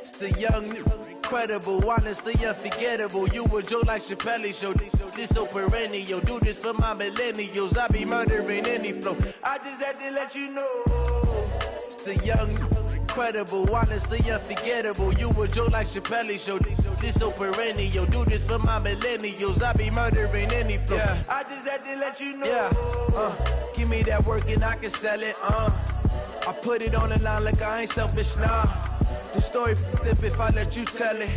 It's the young, incredible, honestly unforgettable. You a joke like Chappelle Show. This so perennial. Do this for my millennials. I be murdering any flow. I just had to let you know. It's the young, incredible, honestly unforgettable. You a joke like Chappelle Show. This so perennial. Do this for my millennials. I be murdering any flow. Yeah. I just had to let you know. Yeah. Give me that work and I can sell it. I put it on the line like I ain't selfish, nah. The story flip if I let you tell it.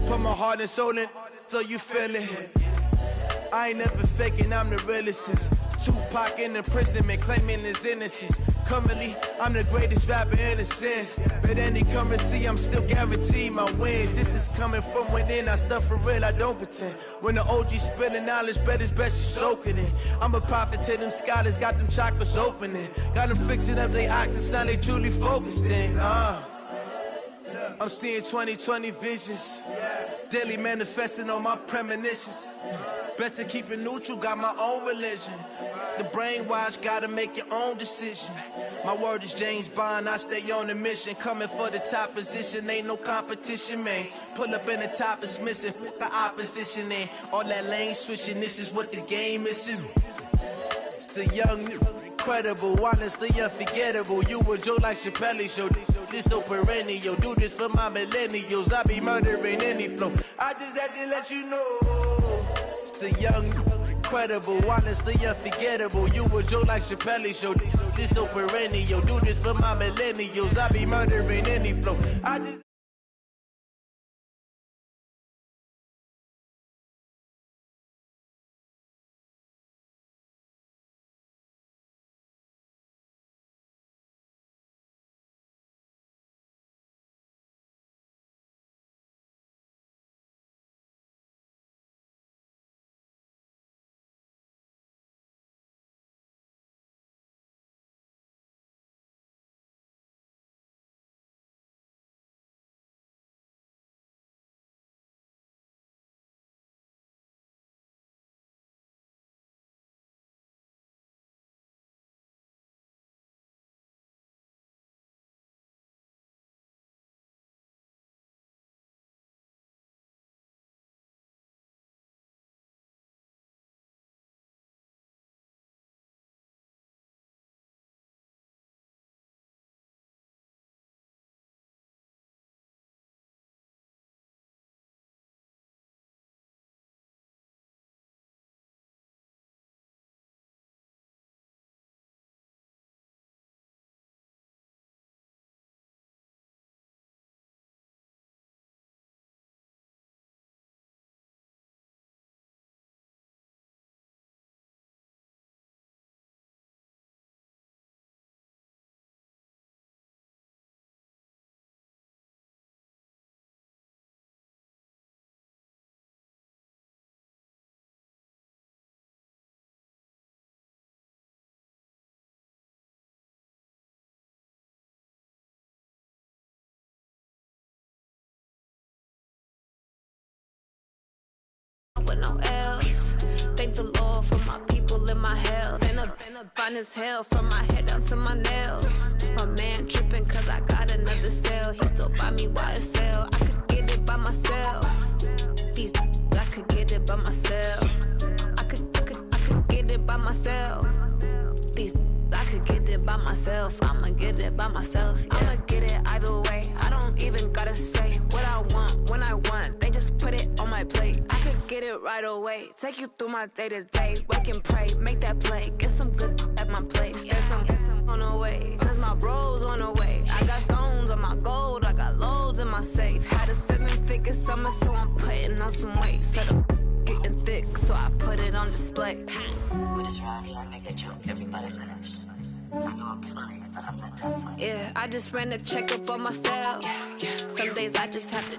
Put my heart and soul in so you feel it. I ain't never faking, I'm the realest since Tupac in imprisonment, claiming his innocence. Currently, I'm the greatest rapper in a sense. But any currency, I'm still guaranteed my wins. This is coming from within, I stuff for real, I don't pretend. When the OG spilling knowledge, bet it's best you soak it in. I'm a prophet to them scholars, got them chakras opening. Got them fixing up their octaves, now they truly focused in. I'm seeing 2020 visions, daily manifesting on my premonitions. Best to keep it neutral, got my own religion. The brainwash, gotta make your own decision. My word is James Bond, I stay on a mission. Coming for the top position, ain't no competition, man. Pull up in the top is missing, the opposition ain't. All that lane switching, this is what the game is. It's the young, incredible, honestly unforgettable. You a joke like Chappelle Show. This so perennial. Do this for my millennials. I be murdering any flow. I just had to let you know. It's the young, incredible, honestly unforgettable. You a joke like Chappelle Show. This so perennial. Do this for my millennials. I be murdering any flow. I just with no else. Thank the Lord for my people in my health. And I'm fine as hell from my head down to my nails. My man tripping cause I got another sale. He still buy me YSL. I could get it by myself. These I could get it by myself. I could get it by myself. These I could get it by myself. I'ma get it by myself. Yeah. I'ma get it either way. I don't even gotta say what I want when I want. They just put it on my plate. I could get it right away. Take you through my day to day. Wake and pray, make that play. Get some good at my place. There's some on the way, cause my bro's on the way. I got stones on my gold. I got loads in my safe. Had a 7-figure summer, so I'm putting on some weight. Set up getting thick, so I put it on display. With this rhyme, I make a joke, everybody laughs. I know I'm funny, but I'm not that funny. Yeah, I just ran a checkup on myself. Some days I just have to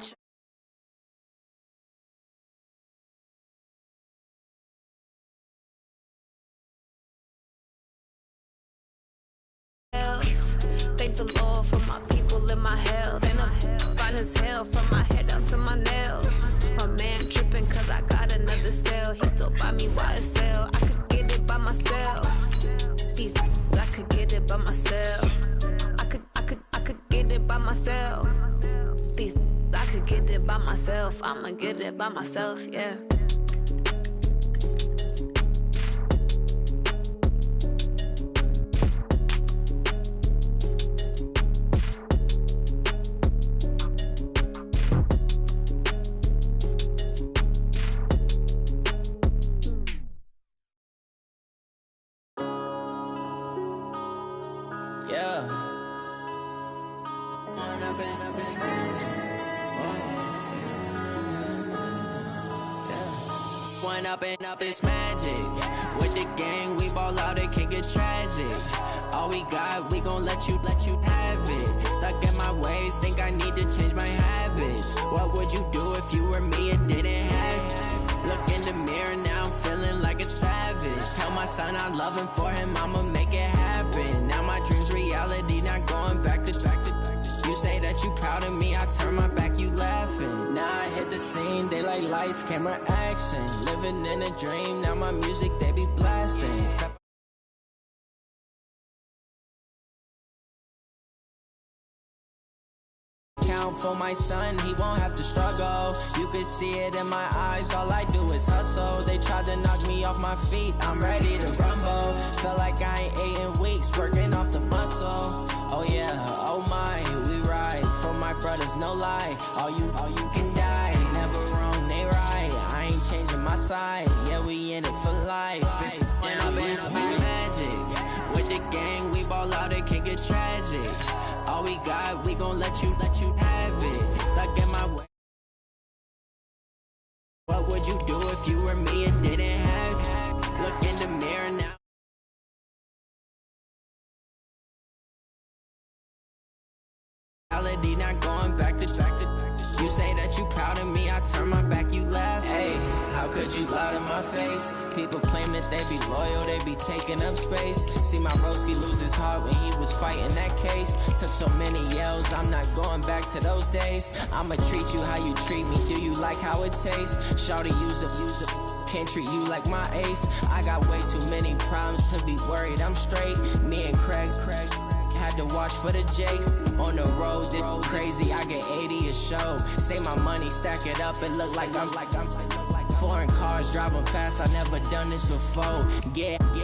thank the Lord for my people in my health. And I'm fine as hell from my head down to my nails. My man tripping cause I got another sale. He still buy me YSL. I could get it by myself. These I could get it by myself. I could get it by myself. These could get it by myself. I'ma get it by myself, yeah. Up it's magic. With the gang, we ball out, it can get tragic. All we got, we gon' let you have it. Stuck in my ways, think I need to change my habits. What would you do if you were me and didn't have it? Look in the mirror, now I'm feeling like a savage. Tell my son I love him, for him I'ma make it happen. Now my dream's reality, not going back to. You say that you proud of me, I turn my back, you laughing. Now I hit the scene, they like lights, camera, action. Living in a dream, now my music, they be blasting. Count for my son, he won't have to struggle. You can see it in my eyes, all I do is hustle. They tried to knock me off my feet, I'm ready to rumble. Feel like I ain't ate in weeks, working off the muscle. Oh yeah, oh my, we ride for my brothers, no lie. All you can die, never wrong, they right. I ain't changing my side, yeah, we in it for life. When I've been up, it's magic. With the gang, we ball out, it can get tragic. All we got, we gon' let you have it. Stuck in my way. What would you do if you were me and didn't have it? Look in the mirror now. Reality not going back to. You say that you proud of me, I turn my back, you laugh. Hey, how could you lie to my face? People claim that they be loyal, they be taking up space. See my broski lose his heart when he was fighting that case. Took so many yells, I'm not going back to those days. I'ma treat you how you treat me, do you like how it tastes? Shawty, use it, can't treat you like my ace. I got way too many problems to be worried, I'm straight. Me and Craig had to watch for the Jakes. On the road, this crazy, I get 80 a show. Say my money, stack it up, it look like I'm foreign cars, driving fast, I never done this before.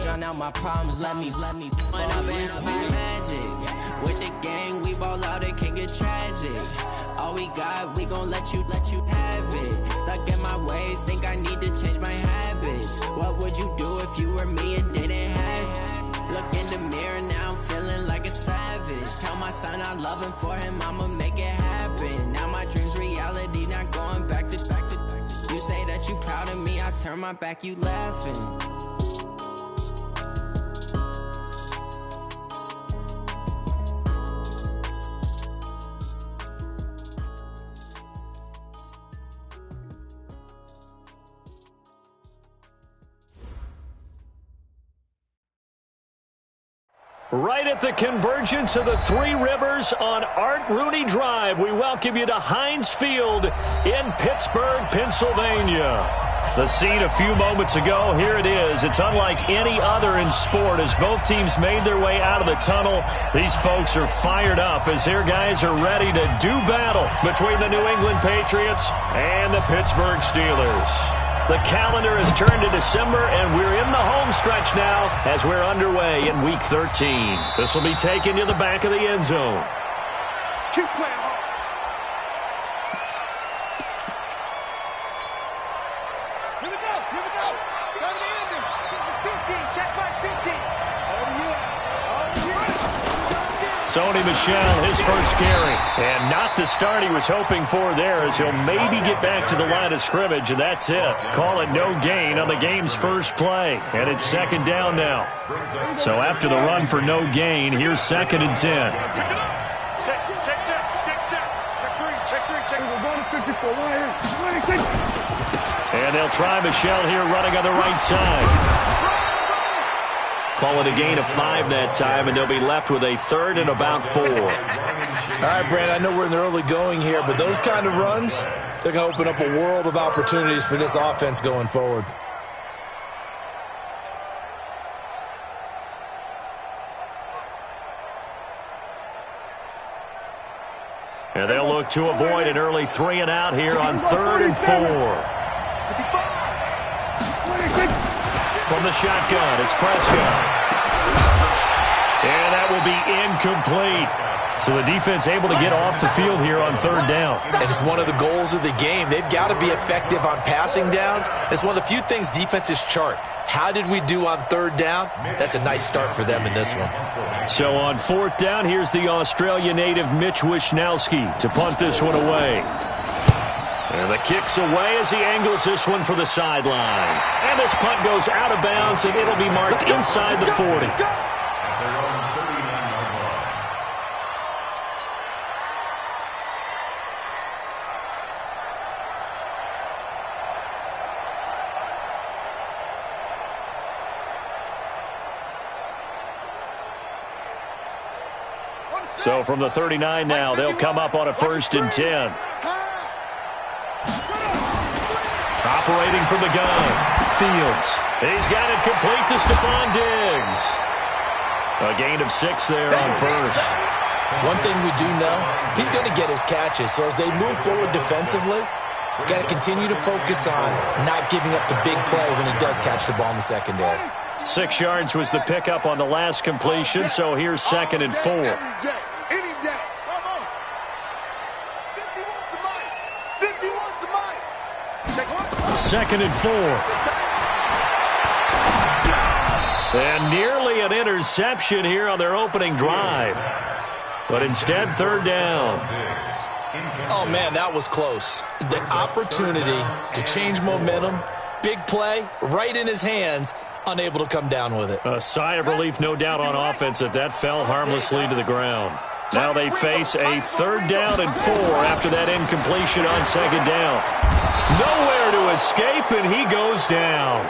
Drown out my problems, let me When I've been up, it's magic. With the gang, we ball out, it can get tragic. All we got, we gon' let you have it. Stuck in my ways, think I need to change my habits. What would you do if you were me and didn't have it? Look in the mirror, now I'm feeling like a savage. Tell my son I love him, for him I'ma make it happen. Now my dream's reality, not going back to. You say that you proud of me, I turn my back, you laughing. Right at the convergence of the Three Rivers on Art Rooney Drive, we welcome you to Heinz Field in Pittsburgh, Pennsylvania. The scene a few moments ago, here it is. It's unlike any other in sport as both teams made their way out of the tunnel. These folks are fired up as their guys are ready to do battle between the New England Patriots and the Pittsburgh Steelers. The calendar has turned to December, and we're in the home stretch now as we're underway in Week 13. This will be taken to the back of the end zone. Keep playing. Here we go. Go to the ending. 15, check back 15. Oh, yeah. Sony Michel, his first carry. And not the start he was hoping for there, as he'll maybe get back to the line of scrimmage, and that's it. Call it no gain on the game's first play. And it's second down now. So after the run for no gain, here's 2nd and 10. And they'll try Michel here running on the right side. Call it a gain of 5 that time, and they'll be left with a 3rd and about 4. All right, Brad, I know we're in the early going here, but those kind of runs, they're going to open up a world of opportunities for this offense going forward. And they'll look to avoid an early 3-and-out here on 3rd and 4. From the shotgun, it's Prescott. And that will be incomplete. So the defense able to get off the field here on 3rd down. And it's one of the goals of the game. They've got to be effective on passing downs. It's one of the few things defenses chart. How did we do on 3rd down? That's a nice start for them in this one. So on 4th down, here's the Australia native Mitch Wishnowski to punt this one away. And the kick's away as he angles this one for the sideline. And this punt goes out of bounds, and it'll be marked inside the 40. So from the 39 now, they'll come up on a 1st and 10. Operating from the gun, Fields. He's got it complete to Stephon Diggs. A gain of 6 there on 1st. One thing we do know, he's going to get his catches. So as they move forward defensively, got to continue to focus on not giving up the big play when he does catch the ball in the secondary. 6 yards was the pickup on the last completion, so here's 2nd and 4. 2nd and 4. And nearly an interception here on their opening drive. But instead, 3rd down. Oh, man, that was close. The opportunity to change momentum, big play, right in his hands, unable to come down with it. A sigh of relief, no doubt, on offense that fell harmlessly to the ground. Now they face a 3rd down and 4 after that incompletion on 2nd down. Nowhere to escape, and he goes down.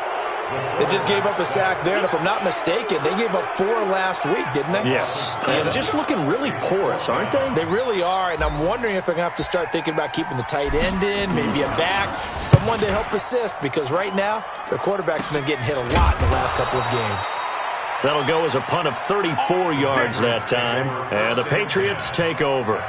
They just gave up a sack there, and if I'm not mistaken, they gave up 4 last week, didn't they? Yes. And just looking really porous, aren't they? They really are, and I'm wondering if they're going to have to start thinking about keeping the tight end in, maybe a back, someone to help assist, because right now, their quarterback's been getting hit a lot in the last couple of games. That'll go as a punt of 34 yards that time, and the Patriots take over.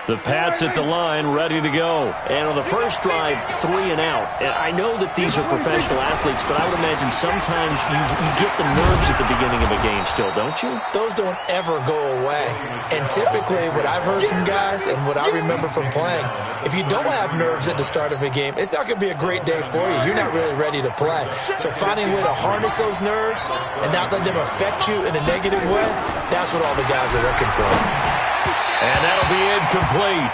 The Pats at the line, ready to go. And on the first drive, 3-and-out. And I know that these are professional athletes, but I would imagine sometimes you get the nerves at the beginning of a game still, don't you? Those don't ever go away. And typically, what I've heard from guys and what I remember from playing, if you don't have nerves at the start of a game, it's not going to be a great day for you. You're not really ready to play. So finding a way to harness those nerves and not let them affect you in a negative way, that's what all the guys are looking for. And that'll be incomplete.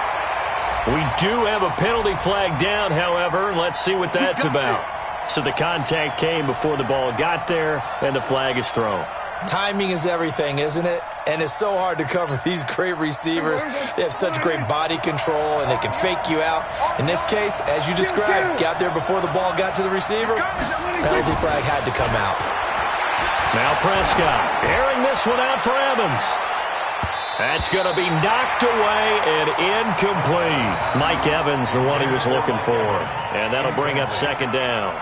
We do have a penalty flag down, however. Let's see what that's about. So the contact came before the ball got there, and the flag is thrown. Timing is everything, isn't it? And it's so hard to cover these great receivers. They have such great body control, and they can fake you out. In this case, as you described, got there before the ball got to the receiver. Penalty flag had to come out. Now Prescott airing this one out for Evans. That's going to be knocked away and incomplete. Mike Evans, the one he was looking for. And that'll bring up 2nd down.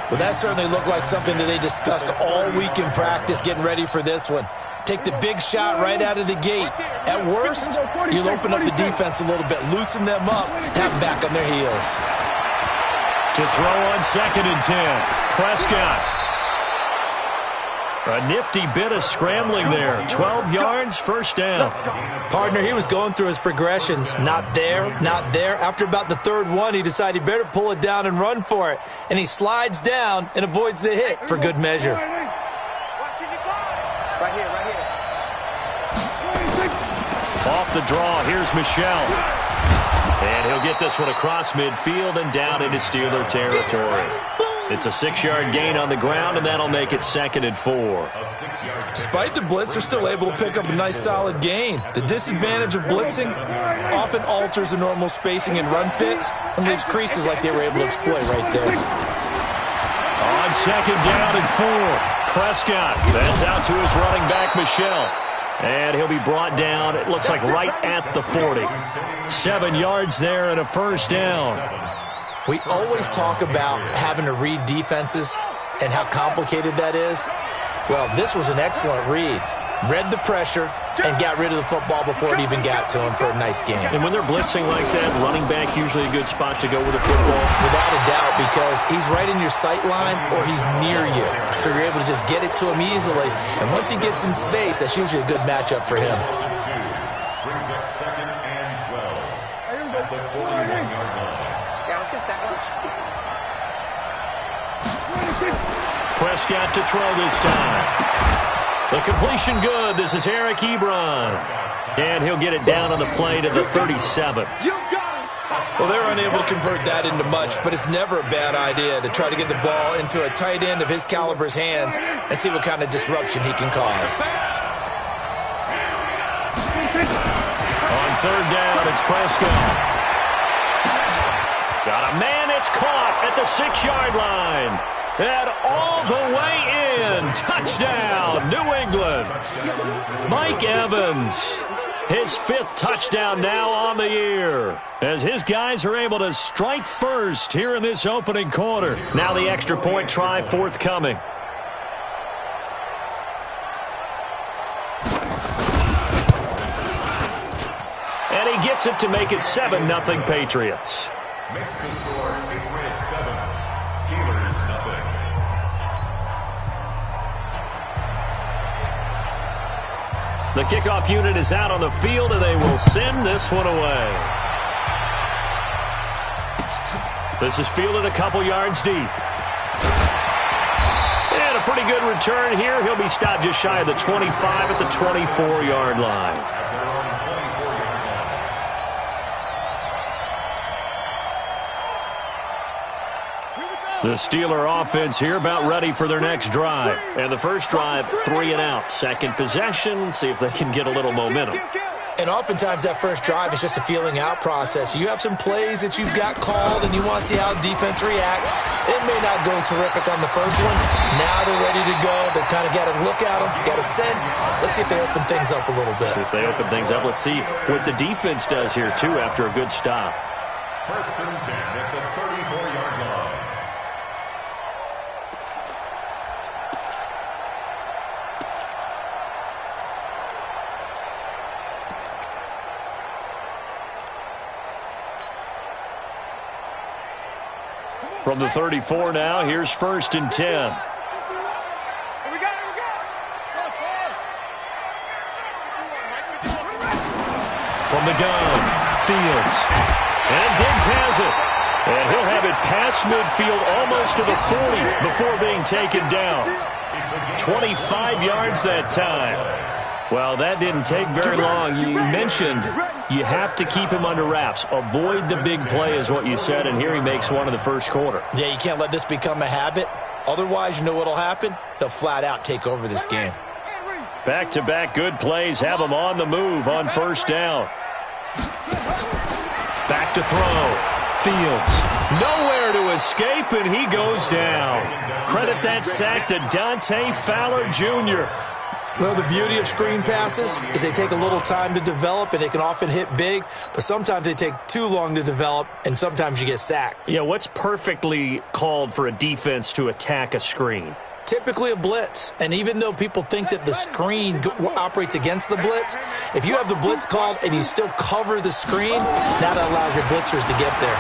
Well, that certainly looked like something that they discussed all week in practice, getting ready for this one. Take the big shot right out of the gate. At worst, you'll open up the defense a little bit, loosen them up, have them back on their heels. To throw on 2nd and 10. Prescott. A nifty bit of scrambling there. 12 yards, 1st down. Partner, he was going through his progressions. Not there, not there. After about the 3rd one, he decided he better pull it down and run for it. And he slides down and avoids the hit for good measure. Right here. Off the draw, here's Michel. And he'll get this one across midfield and down into Steeler territory. It's a 6-yard gain on the ground, and that'll make it 2nd and 4. Despite the blitz, they're still able to pick up a nice, solid gain. The disadvantage of blitzing often alters the normal spacing and run fits and leaves creases like they were able to exploit right there. On 2nd down and 4, Prescott. That's out to his running back, Michel. And he'll be brought down, it looks like right at the 40. 7 yards there and a 1st down. We always talk about having to read defenses and how complicated that is. Well, this was an excellent read. Read the pressure and got rid of the football before it even got to him for a nice game. And when they're blitzing like that, running back usually a good spot to go with the football. Without a doubt, because he's right in your sight line or he's near you. So you're able to just get it to him easily. And once he gets in space, that's usually a good matchup for him. Brings up 2nd and 12 at the 41-yard line. Yeah, let's get second. Prescott to throw this time. The completion good. This is Eric Ebron. And he'll get it down on the play to the 37. Well, they're unable to convert that into much, but it's never a bad idea to try to get the ball into a tight end of his caliber's hands and see what kind of disruption he can cause. On 3rd down, it's Prescott. Got a man, it's caught at the 6-yard line. And all the way in. Touchdown, New England. Mike Evans, his 5th touchdown now on the year, as his guys are able to strike first here in this opening quarter. Now the extra point try forthcoming. And he gets it to make it 7-0 Patriots. Makes the score Patriots 7, Steelers 0. The kickoff unit is out on the field, and they will send this one away. This is fielded a couple yards deep. And a pretty good return here. He'll be stopped just shy of the 25 at the 24-yard line. The Steeler offense here about ready for their next drive. And the first drive, 3 and out. Second possession, see if they can get a little momentum. And oftentimes that first drive is just a feeling out process. You have some plays that you've got called and you want to see how defense reacts. It may not go terrific on the first one. Now they're ready to go. They've kind of got to look at them, got a sense. Let's see if they open things up a little bit. See if they open things up. Let's see what the defense does here, too, after a good stop. 1st and 10 at the 34-yard line. From the 34 now, here's 1st and 10. Here we go. From the gun, Fields. And Diggs has it. And he'll have it past midfield almost to the 40 before being taken down. 25 yards that time. Well, that didn't take very long. You mentioned you have to keep him under wraps. Avoid the big play is what you said, and here he makes one in the first quarter. Yeah, you can't let this become a habit. Otherwise, you know what will happen? They'll flat out take over this game. Back-to-back good plays have him on the move on 1st down. Back to throw. Fields. Nowhere to escape, and he goes down. Credit that sack to Dante Fowler Jr. Well, the beauty of screen passes is they take a little time to develop, and they can often hit big, but sometimes they take too long to develop, and sometimes you get sacked. Yeah, what's perfectly called for a defense to attack a screen? Typically a blitz, and even though people think that the screen operates against the blitz, if you have the blitz called and you still cover the screen, now that allows your blitzers to get there.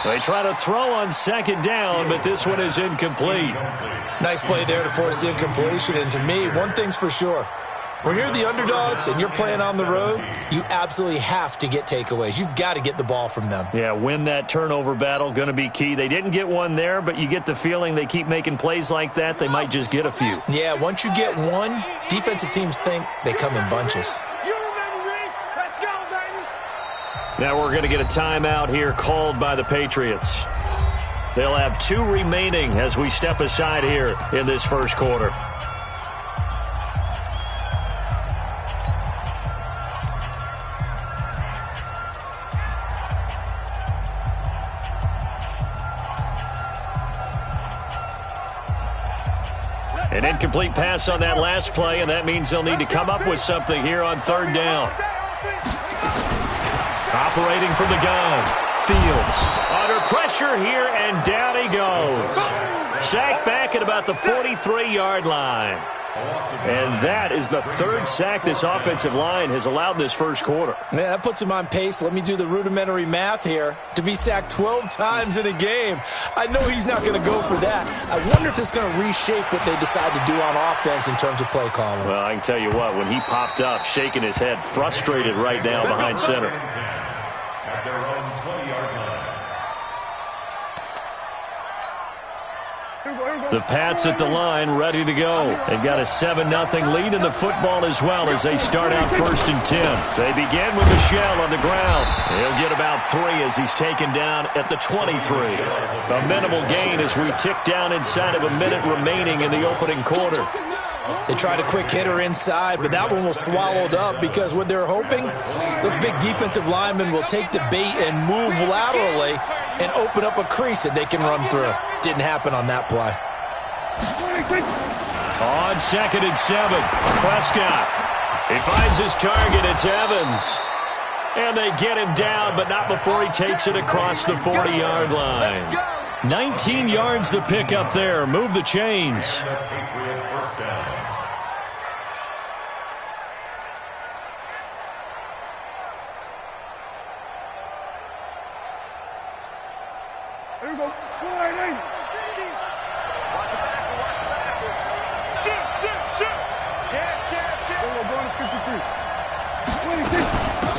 They try to throw on 2nd down, but this one is incomplete. Nice play there to force the incompletion, and to me, one thing's for sure. When you're the underdogs and you're playing on the road, you absolutely have to get takeaways. You've got to get the ball from them. Yeah, win that turnover battle, going to be key. They didn't get one there, but you get the feeling they keep making plays like that, they might just get a few. Yeah, once you get one, defensive teams think they come in bunches. Now we're going to get a timeout here called by the Patriots. They'll have 2 remaining as we step aside here in this first quarter. An incomplete pass on that last play, and that means they'll need to come up with something here on 3rd down. Operating from the gun, Fields under pressure here, and down he goes. Sack back at about the 43-yard line. And that is the third sack this offensive line has allowed this first quarter. Yeah, that puts him on pace. Let me do the rudimentary math here. To be sacked 12 times in a game, I know he's not going to go for that. I wonder if it's going to reshape what they decide to do on offense in terms of play calling. Well, I can tell you what, when he popped up, shaking his head, frustrated right now behind center. At their own 20-yard line. The Pats at the line, ready to go. They've got a 7-0 lead in the football as well as they start out 1st and 10. They begin with Michel on the ground. He'll get about 3 as he's taken down at the 23. A minimal gain as we tick down inside of a minute remaining in the opening quarter. They tried a quick hitter inside, but that one was swallowed up because what they're hoping, those big defensive linemen will take the bait and move laterally and open up a crease that they can run through. Didn't happen on that play. On 2nd and 7, Prescott. He finds his target. It's Evans. And they get him down, but not before he takes it across the 40-yard line. 19 yards to pick up there. Move the chains. Patriot first down. Here we go.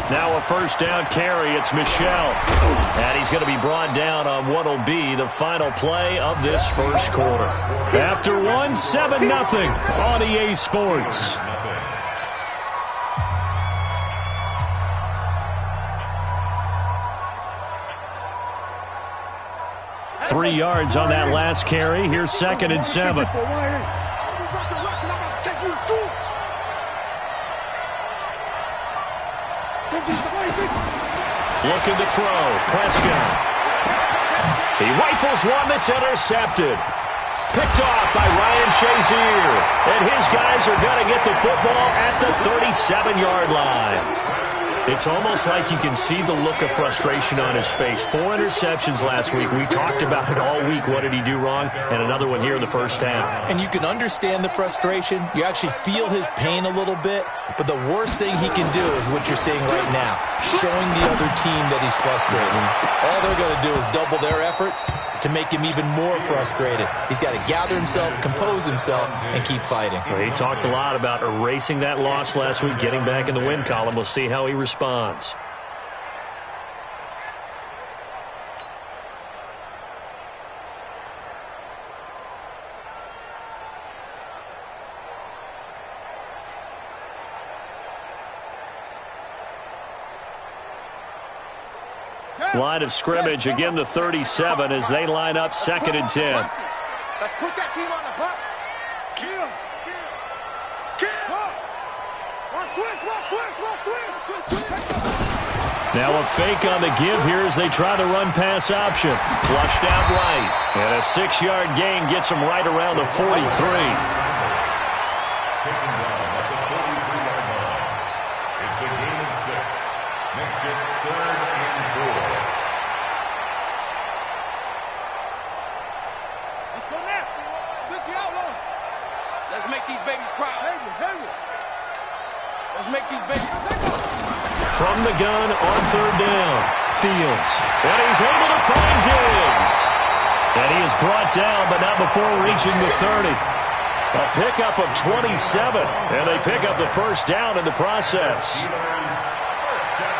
Now a first down carry. It's Michel. And he's going to be brought down on what will be the final play of this first quarter. After one, 7-0 on EA Sports. Three yards on that last carry. Here's 2nd and 7. Looking to throw. Prescott. He rifles one that's intercepted. Picked off by Ryan Shazier. And his guys are going to get the football at the 37-yard line. It's almost like you can see the look of frustration on his face. 4 interceptions last week. We talked about it all week. What did he do wrong? And another one here in the first half. And you can understand the frustration. You actually feel his pain a little bit. But the worst thing he can do is what you're seeing right now, showing the other team that he's frustrated. All they're going to do is double their efforts to make him even more frustrated. He's got to gather himself, compose himself, and keep fighting. Well, he talked a lot about erasing that loss last week, getting back in the win column. We'll see how he responds. Line of scrimmage, again the 37 as they line up 2nd and 10. Let's put that team on the bus. Kill. Now a fake on the give here as they try the run-pass option. Flushed out right. And a 6-yard gain gets them right around the 43. Taken down at the 43-yard line. It's a gain of 6. Makes it 3rd and 4. Let's go now. Fix the outlaw. Let's make these babies cry. Let's make these babies cry. From the gun on 3rd down. Fields. And he's able to find Diggs. And he is brought down, but not before reaching the 30. A pickup of 27. And they pick up the first down in the process. First down.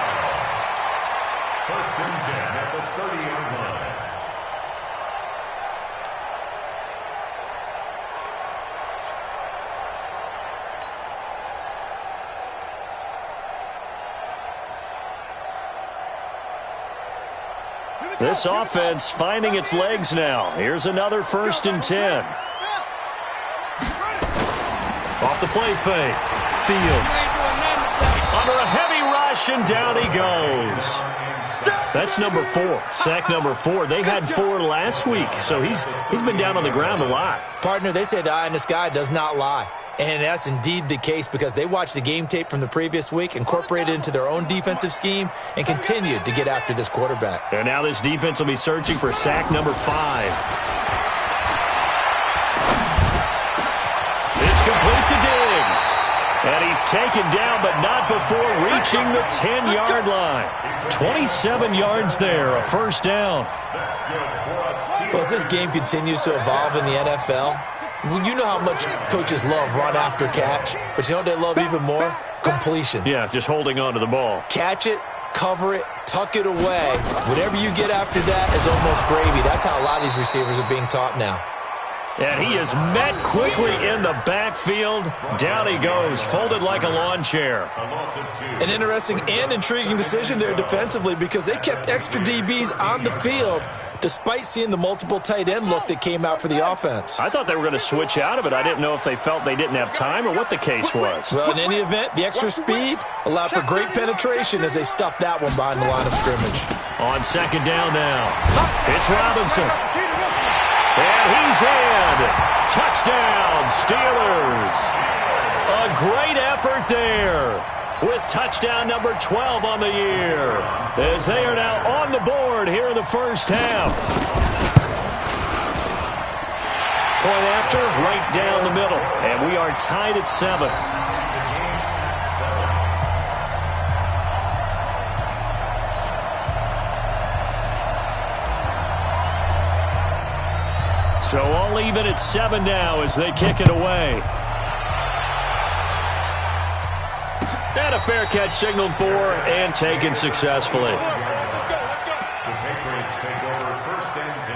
1st and 10 at the 30-yard line. This offense finding its legs now. Here's another 1st and 10. Off the play fake. Fields. Under a heavy rush, and down he goes. That's number 4. Sack number 4. They had 4 last week, so he's been down on the ground a lot. Partner, they say the eye in the sky does not lie. And that's indeed the case because they watched the game tape from the previous week, incorporated it into their own defensive scheme, and continued to get after this quarterback. And now this defense will be searching for sack number 5. And he's taken down, but not before reaching the 10-yard line. 27 yards there, a first down. Well, as this game continues to evolve in the NFL, you know how much coaches love run after catch, but you know what they love even more? Completions. Yeah, just holding on to the ball. Catch it, cover it, tuck it away. Whatever you get after that is almost gravy. That's how a lot of these receivers are being taught now. And he is met quickly in the backfield. Down he goes, folded like a lawn chair. An interesting and intriguing decision there defensively because they kept extra DBs on the field despite seeing the multiple tight end look that came out for the offense. I thought they were going to switch out of it. I didn't know if they felt they didn't have time or what the case was. Well, in any event, the extra speed allowed for great penetration as they stuffed that one behind the line of scrimmage. On second down now, it's Robinson. And he's in. Touchdown, Steelers. A great effort there with touchdown number 12 on the year as they are now on the board here in the first half. Point after, right down the middle, and we are tied at 7. So all even at 7 now as they kick it away. And a fair catch signaled for and taken successfully. The Patriots take over first and 10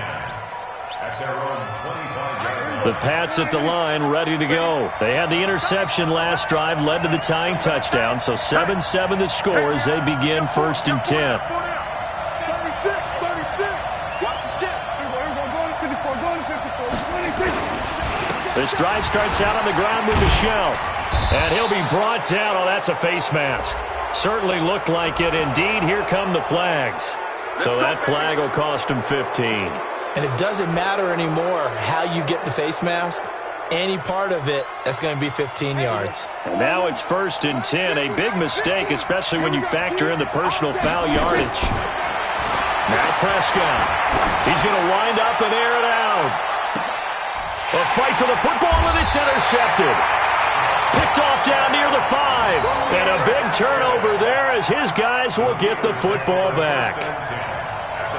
at their own 25-yard line. The Pats at the line ready to go. They had the interception last drive, led to the tying touchdown. So 7-7 the score as they begin first and 10. This drive starts out on the ground with Michel. And he'll be brought down. Oh, that's a face mask. Certainly looked like it. Indeed, here come the flags. So that flag will cost him 15. And it doesn't matter anymore how you get the face mask. Any part of it, that's going to be 15 yards. And now it's first and 10. A big mistake, especially when you factor in the personal foul yardage. Now Prescott. He's going to wind up and air it out. A fight for the football, and it's intercepted. Picked off down near the 5. And a big turnover there as his guys will get the football back.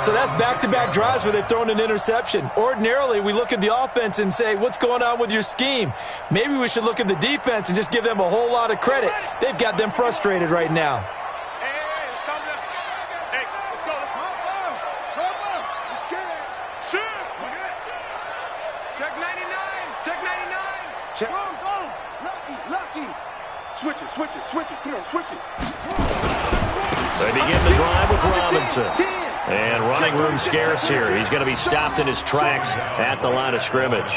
So that's back-to-back drives where they've thrown an interception. Ordinarily, we look at the offense and say, what's going on with your scheme? Maybe we should look at the defense and just give them a whole lot of credit. They've got them frustrated right now. Switch it. Come on, switch it. They begin the drive with Robinson. And running room scarce here. He's going to be stopped in his tracks at the line of scrimmage.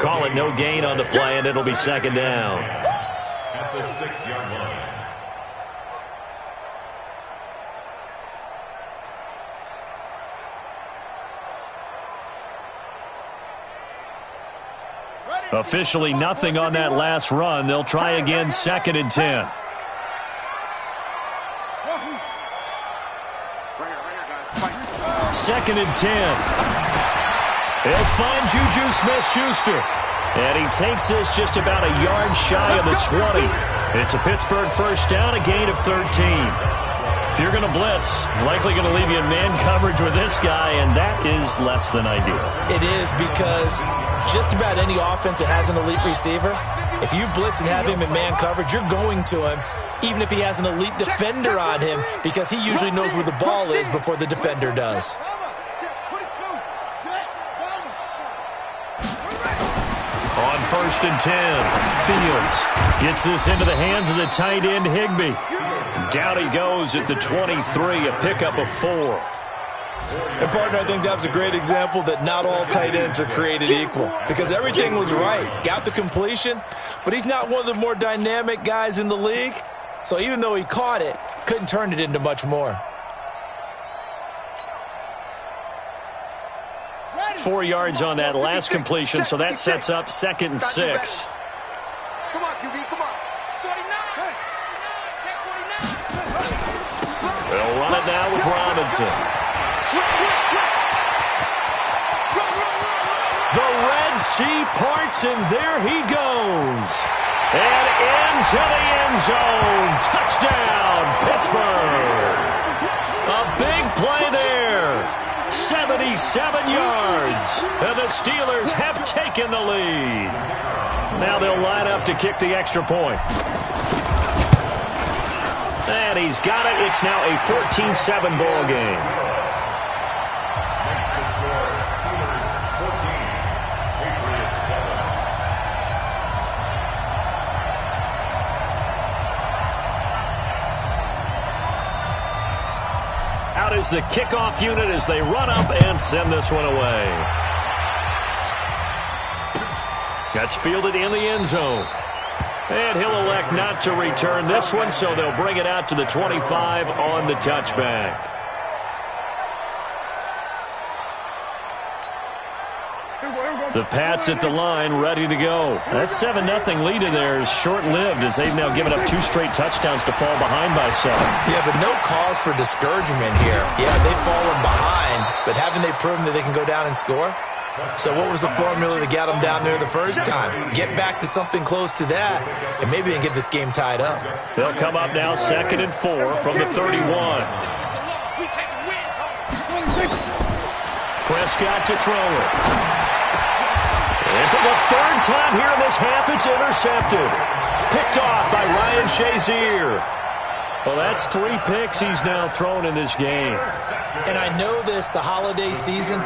Call it no gain on the play, and it'll be second down. At the 6-yard line. Officially nothing on that last run. They'll try again, second and 10. Second and 10. He'll find Juju Smith-Schuster. And he takes this just about a yard shy of the 20. It's a Pittsburgh first down, a gain of 13. If you're going to blitz, likely going to leave you in man coverage with this guy, and that is less than ideal. It is because just about any offense that has an elite receiver, if you blitz and have him in man coverage, you're going to him, even if he has an elite defender on him, because he usually knows where the ball is before the defender does. On first and 10, Fields gets this into the hands of the tight end Higbee. Down he goes at the 23, a pickup of 4. And, partner, I think that was a great example that not all tight ends are created equal because everything was right. Got the completion, but he's not one of the more dynamic guys in the league. So even though he caught it, couldn't turn it into much more. 4 yards on that last completion, so that sets up second and 6. Come on, QB, come on. They'll run it now with Robinson. The Red Sea parts, and there he goes. And into the end zone. Touchdown, Pittsburgh. A big play there. 77 yards. And the Steelers have taken the lead. Now they'll line up to kick the extra point. And he's got it. It's now a 14-7 ball game. Makes the score Steelers 14, Patriots 7. Out is the kickoff unit as they run up and send this one away. That's fielded in the end zone. And he'll elect not to return this one, so they'll bring it out to the 25 on the touchback. The Pats at the line, ready to go. That 7-0 lead in there is short-lived as they've now given up 2 straight touchdowns to fall behind by 7. Yeah, but no cause for discouragement here. Yeah, they've fallen behind, but haven't they proven that they can go down and score? So what was the formula that got them down there the first time? Get back to something close to that, and maybe they can get this game tied up. They'll come up now 2nd and 4 from the 31. Prescott to throw it. And for the 3rd time here in this half, it's intercepted. Picked off by Ryan Shazier. Well, that's 3 picks he's now thrown in this game. And I know this, the holiday season,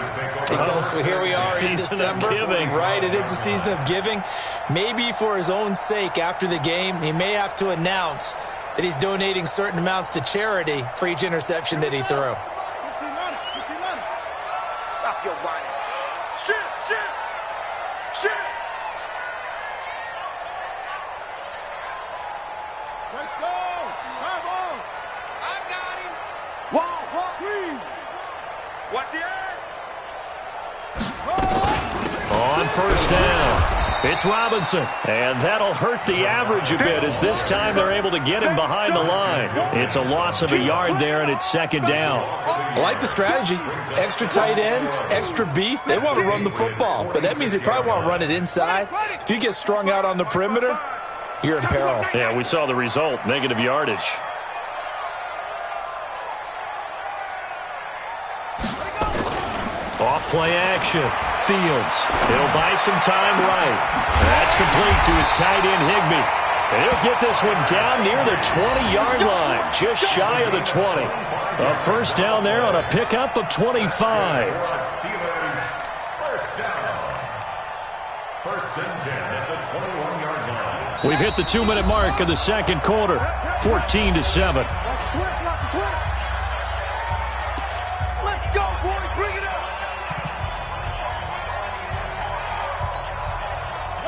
because here we are in December. Right, it is the season of giving. Maybe for his own sake after the game, he may have to announce that he's donating certain amounts to charity for each interception that he threw. Stop your whining. Shoot! Let's go! Come on! I got him! Walk, please! Watch the edge! On 1st down, it's Robinson. And that'll hurt the average a bit as this time they're able to get him behind the line. It's a loss of a yard there, and it's 2nd down. I like the strategy. Extra tight ends, extra beef. They want to run the football, but that means they probably want to run it inside. If you get strung out on the perimeter, you're in peril. Yeah, we saw the result, negative yardage. Off play action. Fields. He'll buy some time right. That's complete to his tight end, Higbee. And he'll get this one down near the 20-yard line, just shy of the 20. A 1st down there on a pickup of 25. Steelers 1st down. 1st and 10 at the 21-yard line. We've hit the 2-minute mark of the 2nd quarter, 14-7. Let's go, boy! Bring it up!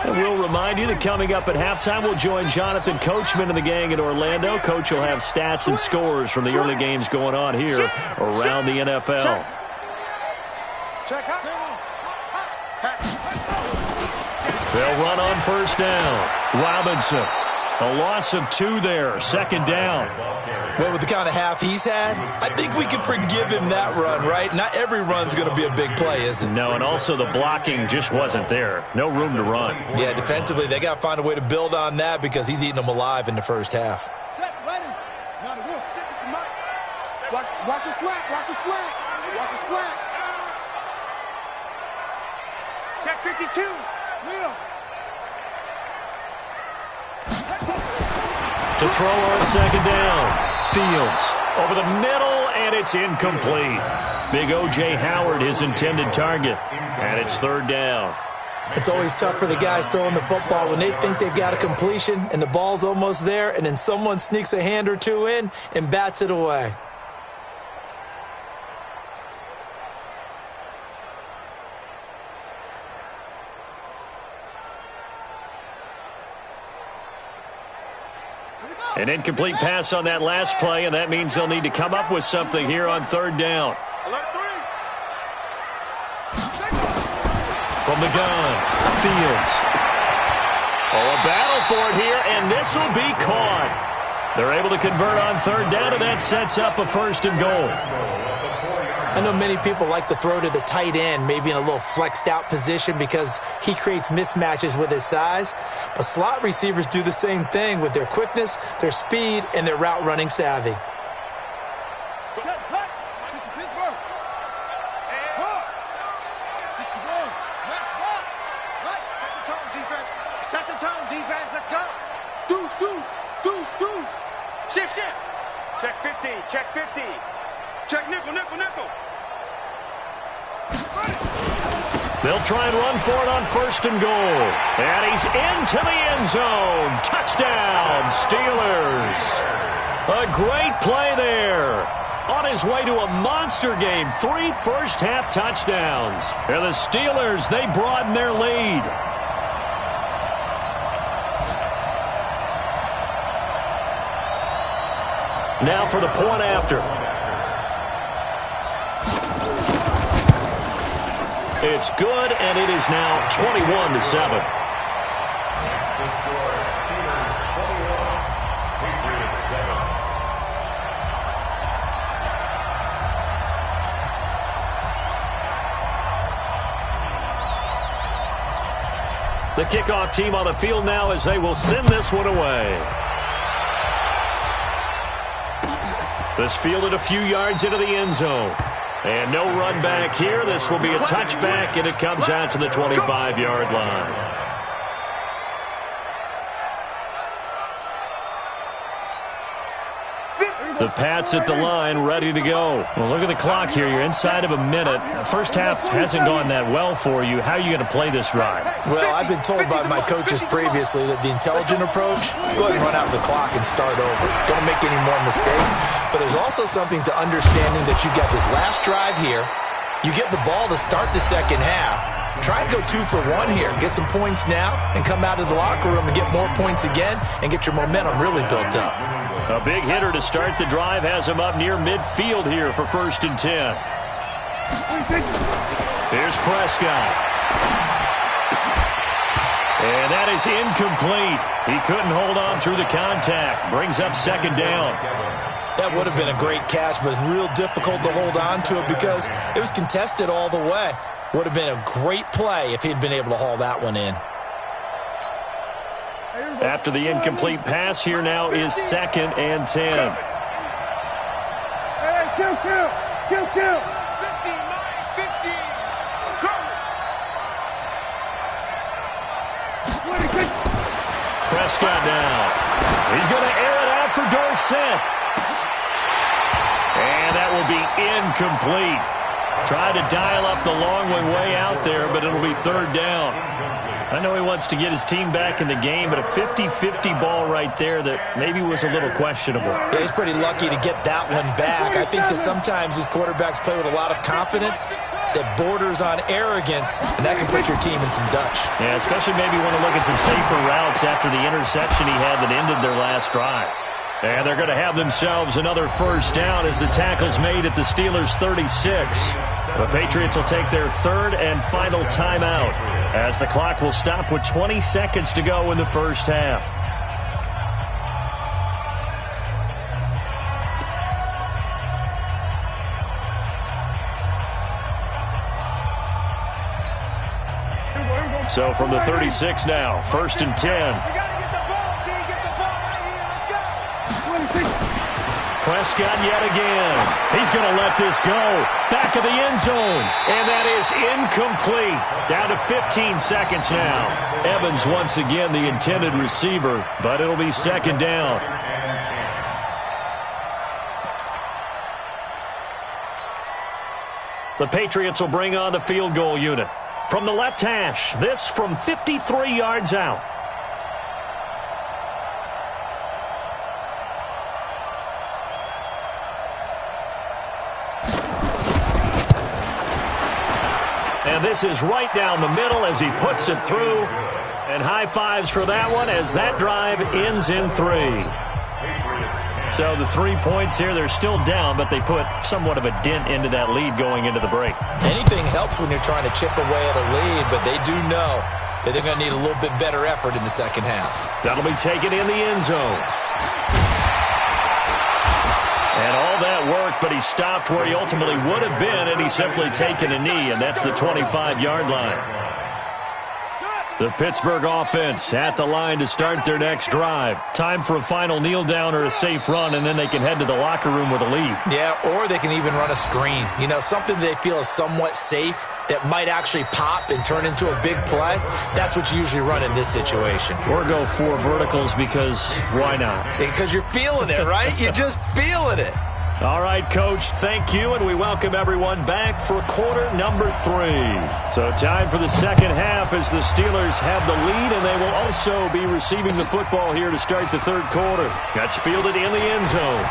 And we'll remind you that coming up at halftime, we'll join Jonathan Coachman and the gang in Orlando. Coach will have stats and scores from the early games going on here around the NFL. Check out. They'll run on 1st down. Robinson. A loss of 2 there. 2nd down. Well, with the kind of half he's had, I think we can forgive him that run, right? Not every run's going to be a big play, is it? No, and also the blocking just wasn't there. No room to run. Yeah, defensively, they got to find a way to build on that because he's eating them alive in the 1st half. Watch the slant. Watch the slant. Check 52. Leo. To throw on 2nd down. Fields over the middle, and it's incomplete. Big O.J. Howard, his intended target, and it's 3rd down. It's always tough for the guys throwing the football when they think they've got a completion and the ball's almost there, and then someone sneaks a hand or two in and bats it away. An incomplete pass on that last play, and that means they'll need to come up with something here on 3rd down. From the gun, Fields. Oh, a battle for it here, and this will be caught. They're able to convert on 3rd down, and that sets up a 1st and goal. I know many people like to throw to the tight end, maybe in a little flexed out position because he creates mismatches with his size. But slot receivers do the same thing with their quickness, their speed, and their route running savvy. Pittsburgh. Set the tone, defense. Let's go. Deuce. Shift. Check 50. Check nickel. They'll try and run for it on 1st and goal. And he's into the end zone. Touchdown, Steelers. A great play there. On his way to a monster game. 3 first-half touchdowns. And the Steelers, they broaden their lead. Now for the point after. It's good, and it is now 21-7. The score, Steelers 21, Patriots 7. The kickoff team on the field now as they will send this one away. This fielded a few yards into the end zone. And no run back here. This will be a touchback, and it comes out to the 25-yard line. The Pats at the line, ready to go. Well, look at the clock here. You're inside of a minute. The first half hasn't gone that well for you. How are you going to play this drive? Well, I've been told by my coaches previously that the intelligent approach, go ahead and run out the clock and start over. Don't make any more mistakes. But there's also something to understanding that you got this last drive here. You get the ball to start the second half. Try and go 2 for 1 here. Get some points now and come out of the locker room and get more points again and get your momentum really built up. A big hitter to start the drive has him up near midfield here for 1st and 10. Here's Prescott. And that is incomplete. He couldn't hold on through the contact. Brings up 2nd down. That would have been a great catch, but it's real difficult to hold on to it because it was contested all the way. Would have been a great play if he'd been able to haul that one in. After the incomplete pass, here now is 2nd and 10. Hey, kill. 15, 15. Prescott now. He's going to air it out for Dorsett. And that will be incomplete. Tried to dial up the long way out there, but it'll be 3rd down. I know he wants to get his team back in the game, but a 50-50 ball right there that maybe was a little questionable. Yeah, he's pretty lucky to get that one back. I think that sometimes these quarterbacks play with a lot of confidence that borders on arrogance, and that can put your team in some Dutch. Yeah, especially maybe want to look at some safer routes after the interception he had that ended their last drive. And they're going to have themselves another 1st down as the tackle's made at the Steelers' 36. The Patriots will take their 3rd and final timeout as the clock will stop with 20 seconds to go in the first half. So from the 36 now, 1st and 10. Prescott yet again. He's going to let this go. Back of the end zone. And that is incomplete. Down to 15 seconds now. Evans once again the intended receiver, but it'll be 2nd down. The Patriots will bring on the field goal unit. From the left hash, this from 53 yards out. And this is right down the middle as he puts it through. And high fives for that one as that drive ends in 3. So the 3 points here, they're still down, but they put somewhat of a dent into that lead going into the break. Anything helps when you're trying to chip away at a lead, but they do know that they're going to need a little bit better effort in the second half. That'll be taken in the end zone. And all that that work, but he stopped where he ultimately would have been, and he's simply taken a knee, and that's the 25-yard line. The Pittsburgh offense at the line to start their next drive. Time for a final kneel down or a safe run, and then they can head to the locker room with a lead. Yeah, or they can even run a screen. You know, something they feel is somewhat safe that might actually pop and turn into a big play. That's what you usually run in this situation. Or go 4 verticals because why not? Because you're feeling it, right? You're just feeling it. All right, Coach, thank you, and we welcome everyone back for quarter number 3. So time for the second half as the Steelers have the lead, and they will also be receiving the football here to start the third quarter. That's fielded in the end zone.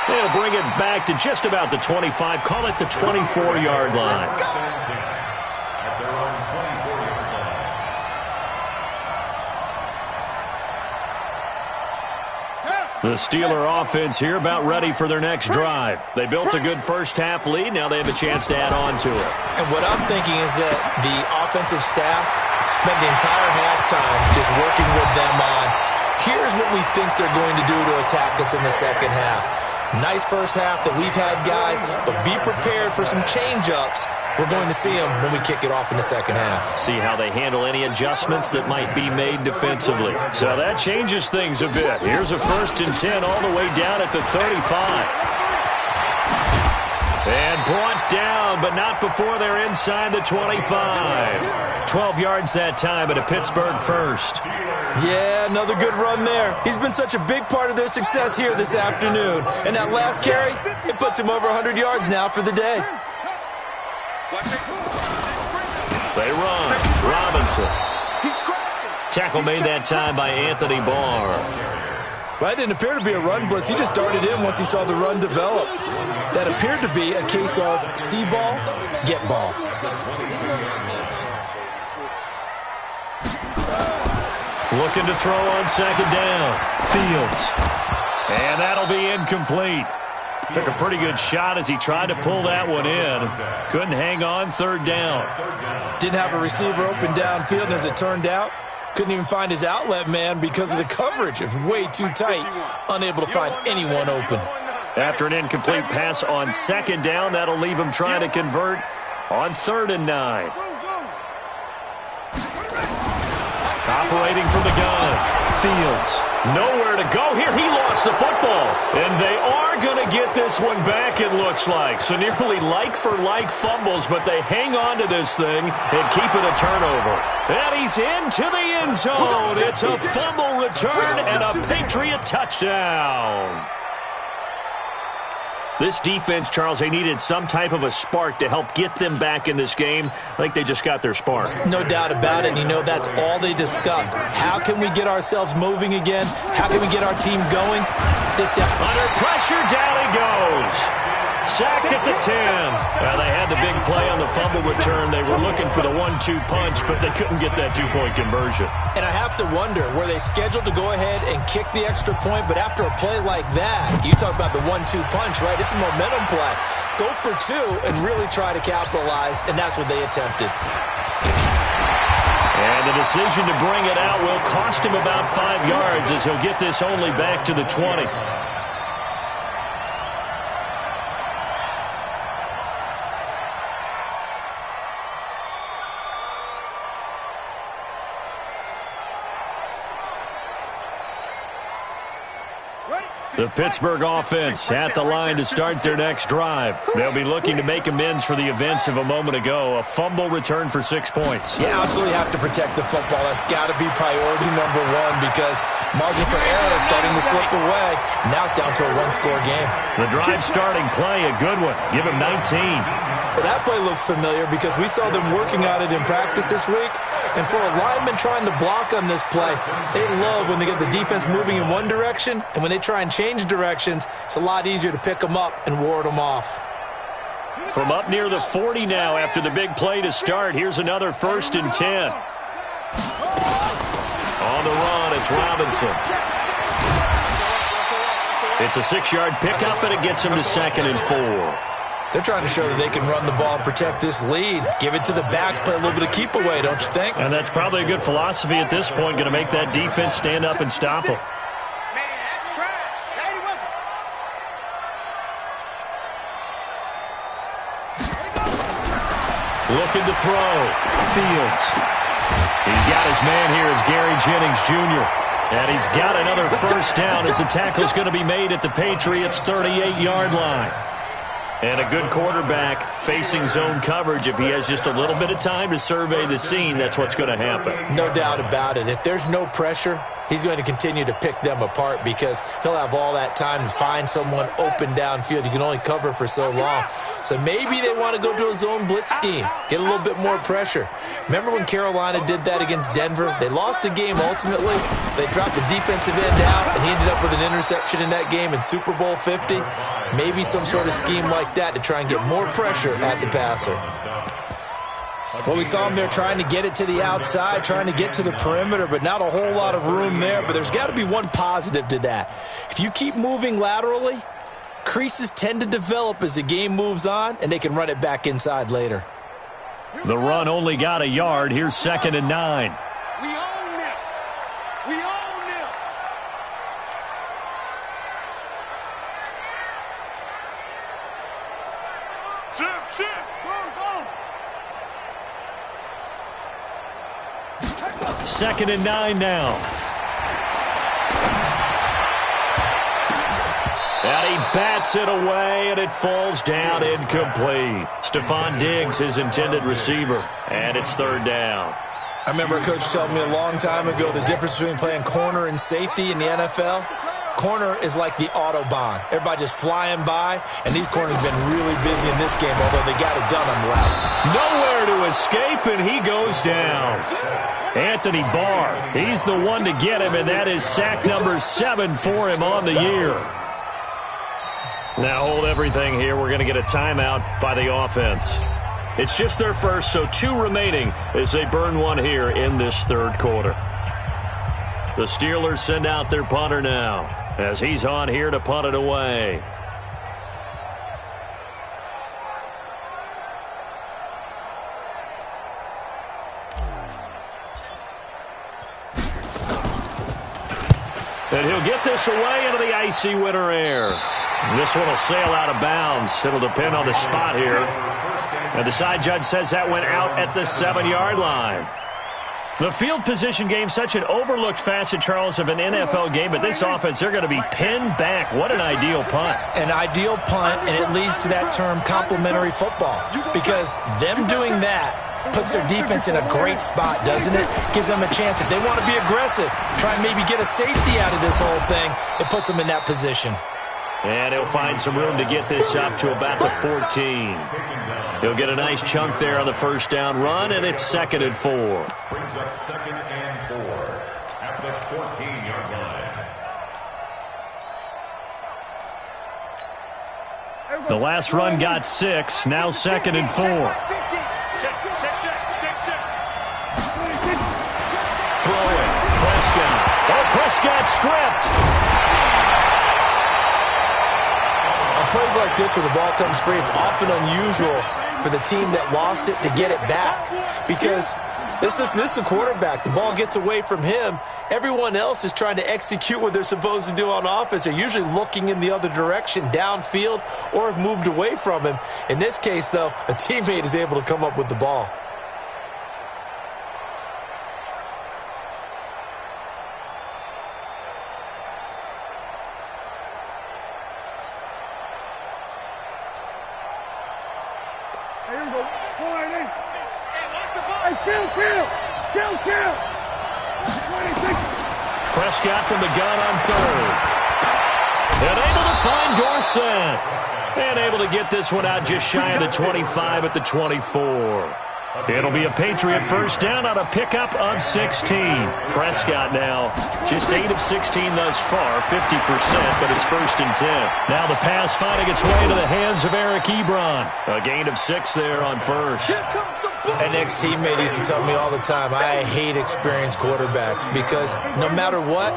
They'll bring it back to just about the 25, call it the 24-yard line. At their own 24-yard line. The Steeler offense here about ready for their next drive. They built a good first-half lead. Now they have a chance to add on to it. And what I'm thinking is that the offensive staff spent the entire halftime just working with them on, here's what we think they're going to do to attack us in the second half. Nice first half that we've had, guys, but be prepared for some change-ups. We're going to see them when we kick it off in the second half. See how they handle any adjustments that might be made defensively. So that changes things a bit. Here's a 1st and 10 all the way down at the 35. And brought down, but not before they're inside the 25. 12 yards that time, and a Pittsburgh first. Yeah, another good run there. He's been such a big part of their success here this afternoon. And that last carry, it puts him over 100 yards now for the day. They run. Robinson. Tackle made that time by Anthony Barr. Well, that didn't appear to be a run blitz. He just started in once he saw the run develop. That appeared to be a case of see ball, get ball. Looking to throw on second down. Fields. And that'll be incomplete. Took a pretty good shot as he tried to pull that one in. Couldn't hang on, 3rd down. Didn't have a receiver open downfield, and as it turned out, couldn't even find his outlet man because of the coverage. It's way too tight. Unable to find anyone open. After an incomplete pass on 2nd down, that'll leave him trying to convert on 3rd and 9. Operating from the gun. Fields. Nowhere to go here. He lost the football. And they are going to get this one back, it looks like. So nearly like-for-like fumbles, but they hang on to this thing and keep it a turnover. And he's into the end zone. It's a fumble return and a Patriot touchdown. This defense, Charles, they needed some type of a spark to help get them back in this game. I think they just got their spark. No doubt about it. And you know, that's all they discussed. How can we get ourselves moving again? How can we get our team going? Under pressure, down he goes. Sacked at the 10. Well, they had the big play on the fumble return. They were looking for the 1-2 punch, but they couldn't get that 2-point conversion. And I have to wonder, were they scheduled to go ahead and kick the extra point? But after a play like that, you talk about the 1-2 punch, right? It's a momentum play. Go for 2 and really try to capitalize, and that's what they attempted. And the decision to bring it out will cost him about 5 yards as he'll get this only back to the 20. The Pittsburgh offense at the line to start their next drive. They'll be looking to make amends for the events of a moment ago. A fumble return for 6 points. You absolutely have to protect the football. That's got to be priority number 1 because margin for error is starting to slip away. Now it's down to a 1-score game. The drive starting play, a good one. Give him 19. Well, that play looks familiar because we saw them working on it in practice this week. And for a lineman trying to block on this play, they love when they get the defense moving in one direction. And when they try and change directions, it's a lot easier to pick them up and ward them off. From up near the 40 now after the big play to start, here's another 1st and 10. On the run, it's Robinson. It's a 6-yard pickup, and it gets him to 2nd and 4. They're trying to show that they can run the ball and protect this lead. Give it to the backs, play a little bit of keep away, don't you think? And that's probably a good philosophy at this point, going to make that defense stand up and stop them. Looking to throw. Fields. He's got his man here as Gary Jennings Jr. And he's got another first down as the tackle's going to be made at the Patriots' 38-yard line. And a good quarterback facing zone coverage. If he has just a little bit of time to survey the scene, that's what's going to happen. No doubt about it. If there's no pressure, he's going to continue to pick them apart because he'll have all that time to find someone open downfield. You can only cover for so long. So maybe they want to go to a zone blitz scheme, get a little bit more pressure. Remember when Carolina did that against Denver? They lost the game ultimately. They dropped the defensive end out, and he ended up with an interception in that game in Super Bowl 50. Maybe some sort of scheme like that to try and get more pressure at the passer. Well, we saw him there trying to get it to the outside, trying to get to the perimeter, but not a whole lot of room there. But there's got to be one positive to that. If you keep moving laterally, creases tend to develop as the game moves on, and they can run it back inside later. The run only got a yard. Here's 2nd and 9. We own them. We own them. Shift. Go. 2nd and 9 now. And he bats it away, and it falls down incomplete. Stephon Diggs, his intended receiver, and it's 3rd down. I remember a coach telling me a long time ago the difference between playing corner and safety in the NFL. Corner is like the Autobahn. Everybody just flying by, and these corners have been really busy in this game, although they got it done on the last one. Nowhere to escape, and he goes down. Anthony Barr, he's the one to get him, and that is sack number 7 for him on the year. Now hold everything here. We're going to get a timeout by the offense. It's just their first, so 2 remaining as they burn one here in this 3rd quarter. The Steelers send out their punter now as he's on here to punt it away. And he'll get this away into the icy winter air. This one will sail out of bounds. It'll depend on the spot here. And the side judge says that went out at the 7-yard line. The field position game, such an overlooked facet, Charles, of an NFL game. But this offense, they're going to be pinned back. What an ideal punt. An ideal punt, and it leads to that term complementary football. Because them doing that puts their defense in a great spot, doesn't it? Gives them a chance. If they want to be aggressive, try and maybe get a safety out of this whole thing, it puts them in that position. And he'll find some room to get this up to about the 14. He'll get a nice chunk there on the first down run, and it's 2nd and 4. Brings up 2nd and 4 at the 14-yard line. The last run got 6. Now 2nd and 4. Throwing. Prescott. Oh, Prescott stripped. Plays like this where the ball comes free, it's often unusual for the team that lost it to get it back because this is the quarterback. The ball gets away from him. Everyone else is trying to execute what they're supposed to do on offense. They're usually looking in the other direction, downfield, or have moved away from him. In this case, though, a teammate is able to come up with the ball. Prescott from the gun on 3rd. And able to find Dorsett. And able to get this one out just shy of the 25 at the 24. It'll be a Patriot first down on a pickup of 16. Prescott now just 8 of 16 thus far, 50%, but it's 1st and 10. Now the pass finding its way to the hands of Eric Ebron. A gain of 6 there on first. An ex-teammate used to tell me all the time, I hate experienced quarterbacks because no matter what,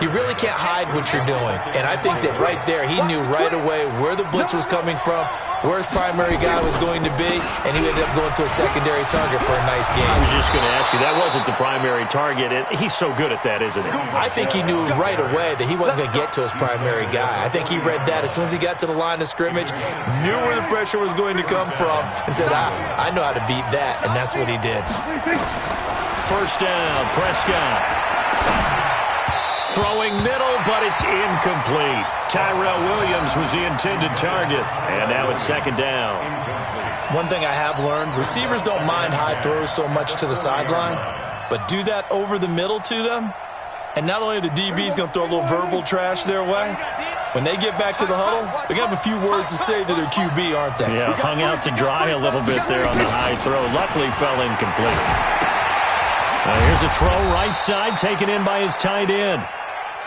you really can't hide what you're doing. And I think that right there, he knew right away where the blitz was coming from, where his primary guy was going to be, and he ended up going to a secondary target for a nice game. I was just going to ask you, that wasn't the primary target. He's so good at that, isn't he? I think he knew right away that he wasn't going to get to his primary guy. I think he read that as soon as he got to the line of scrimmage, knew where the pressure was going to come from, and said, I know how to beat that, and that's what he did. First down, Prescott. Throwing middle, but it's incomplete. Tyrell Williams was the intended target, and now it's second down. One thing I have learned, receivers don't mind high throws so much to the sideline, but do that over the middle to them, and not only are the DBs going to throw a little verbal trash their way, when they get back to the huddle, they're going to have a few words to say to their QB, aren't they? Yeah, hung out to dry a little bit there on the high throw. Luckily fell incomplete. Here's a throw right side, taken in by his tight end.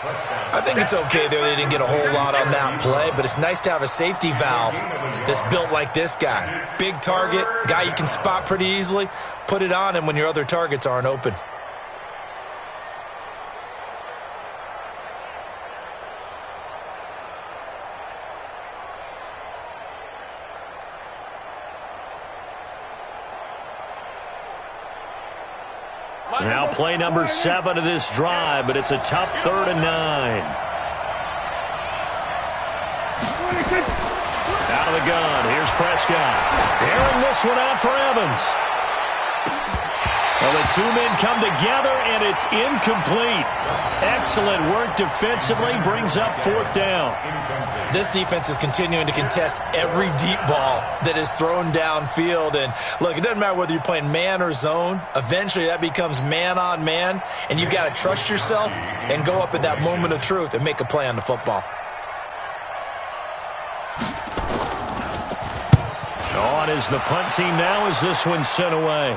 I think it's okay there they didn't get a whole lot on that play, but it's nice to have a safety valve that's built like this guy. Big target, guy you can spot pretty easily. Put it on him when your other targets aren't open. Now play number 7 of this drive, but it's a tough 3rd and 9. Out of the gun, here's Prescott. Airing this one out for Evans. Well, the two men come together, and it's incomplete. Excellent work defensively, brings up 4th down. This defense is continuing to contest every deep ball that is thrown downfield. And, look, it doesn't matter whether you're playing man or zone. Eventually, that becomes man-on-man, and you've got to trust yourself and go up at that moment of truth and make a play on the football. On is the punt team now as this one's sent away.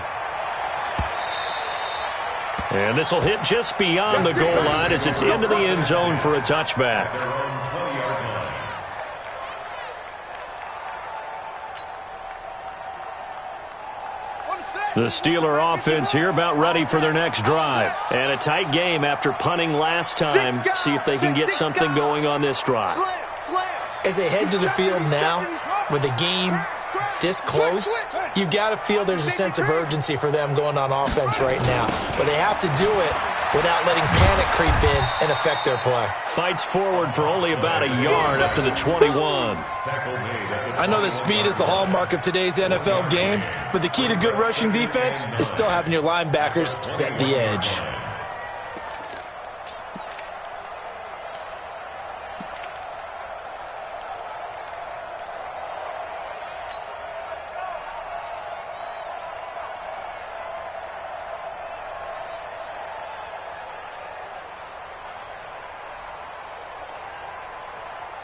And this will hit just beyond the goal line as it's into the end zone for a touchback. The Steeler offense here about ready for their next drive. And a tight game after punting last time. See if they can get something going on this drive. As they head to the field now, with the game this close, you've got to feel there's a sense of urgency for them going on offense right now. But they have to do it without letting panic creep in and affect their play. Fights forward for only about a yard up to the 21. I know that speed is the hallmark of today's NFL game, but the key to good rushing defense is still having your linebackers set the edge.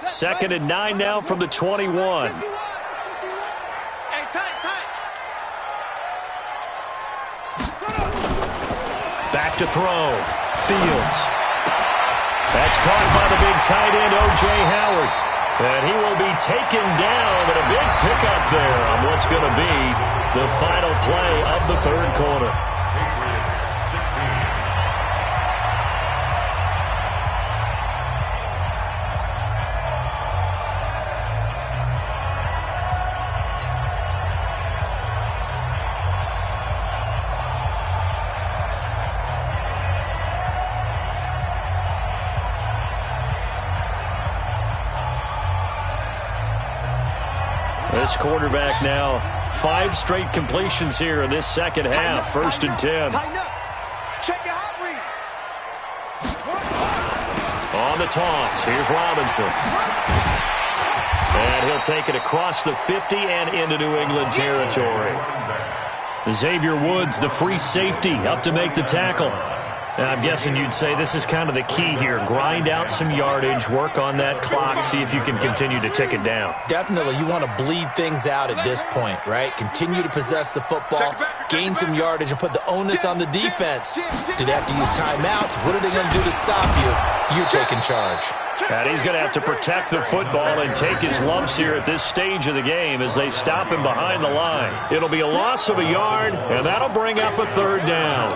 Second and 9 now from the 21. Back to throw. Fields. That's caught by the big tight end, O.J. Howard. And he will be taken down, but a big pickup there on what's going to be the final play of the 3rd quarter. This quarterback now, 5 straight completions here in this second half. 1st and 10. Check your hot read. On the toss, here's Robinson. And he'll take it across the 50 and into New England territory. Xavier Woods, the free safety, up to make the tackle. And I'm guessing you'd say this is kind of the key here. Grind out some yardage, work on that clock, see if you can continue to tick it down. Definitely. You want to bleed things out at this point, right? Continue to possess the football, gain some yardage, and put the onus on the defense. Do they have to use timeouts? What are they going to do to stop you? You're taking charge. And he's going to have to protect the football and take his lumps here at this stage of the game as they stop him behind the line. It'll be a loss of a yard, and that'll bring up a 3rd down.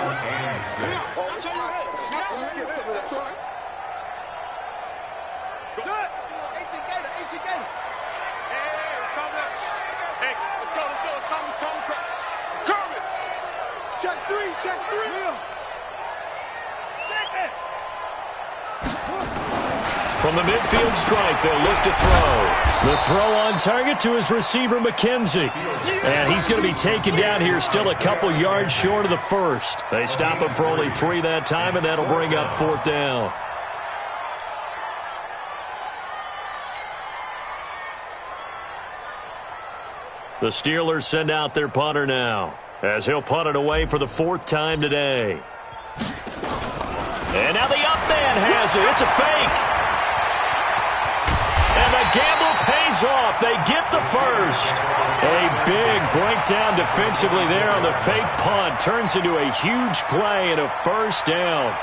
Check 3. Check it. From the midfield strike, they'll look to throw. The throw on target to his receiver, McKenzie. And he's going to be taken down here, still a couple yards short of the first. They stop him for only 3 that time, and that'll bring up 4th down. The Steelers send out their punter now, as he'll punt it away for the 4th time today. And now the up man has it. It's a fake. And the gamble pays off. They get the first. A big breakdown defensively there on the fake punt. Turns into a huge play and a 1st down.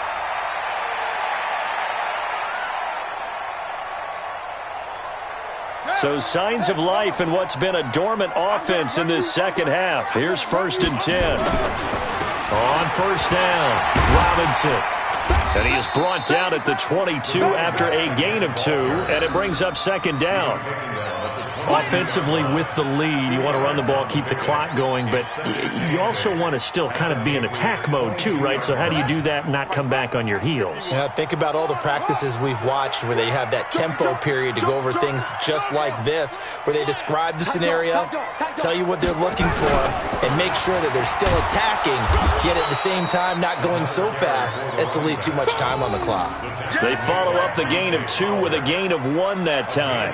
So signs of life in what's been a dormant offense in this second half. Here's 1st and 10. On 1st down, Robinson. And he is brought down at the 22 after a gain of 2, and it brings up 2nd down. Offensively with the lead, you want to run the ball, keep the clock going, but you also want to still kind of be in attack mode too, right? So how do you do that and not come back on your heels? Yeah, think about all the practices we've watched where they have that tempo period to go over things just like this, where they describe the scenario, tell you what they're looking for, and make sure that they're still attacking, yet at the same time not going so fast as to leave too much time on the clock. They follow up the gain of 2 with a gain of 1 that time.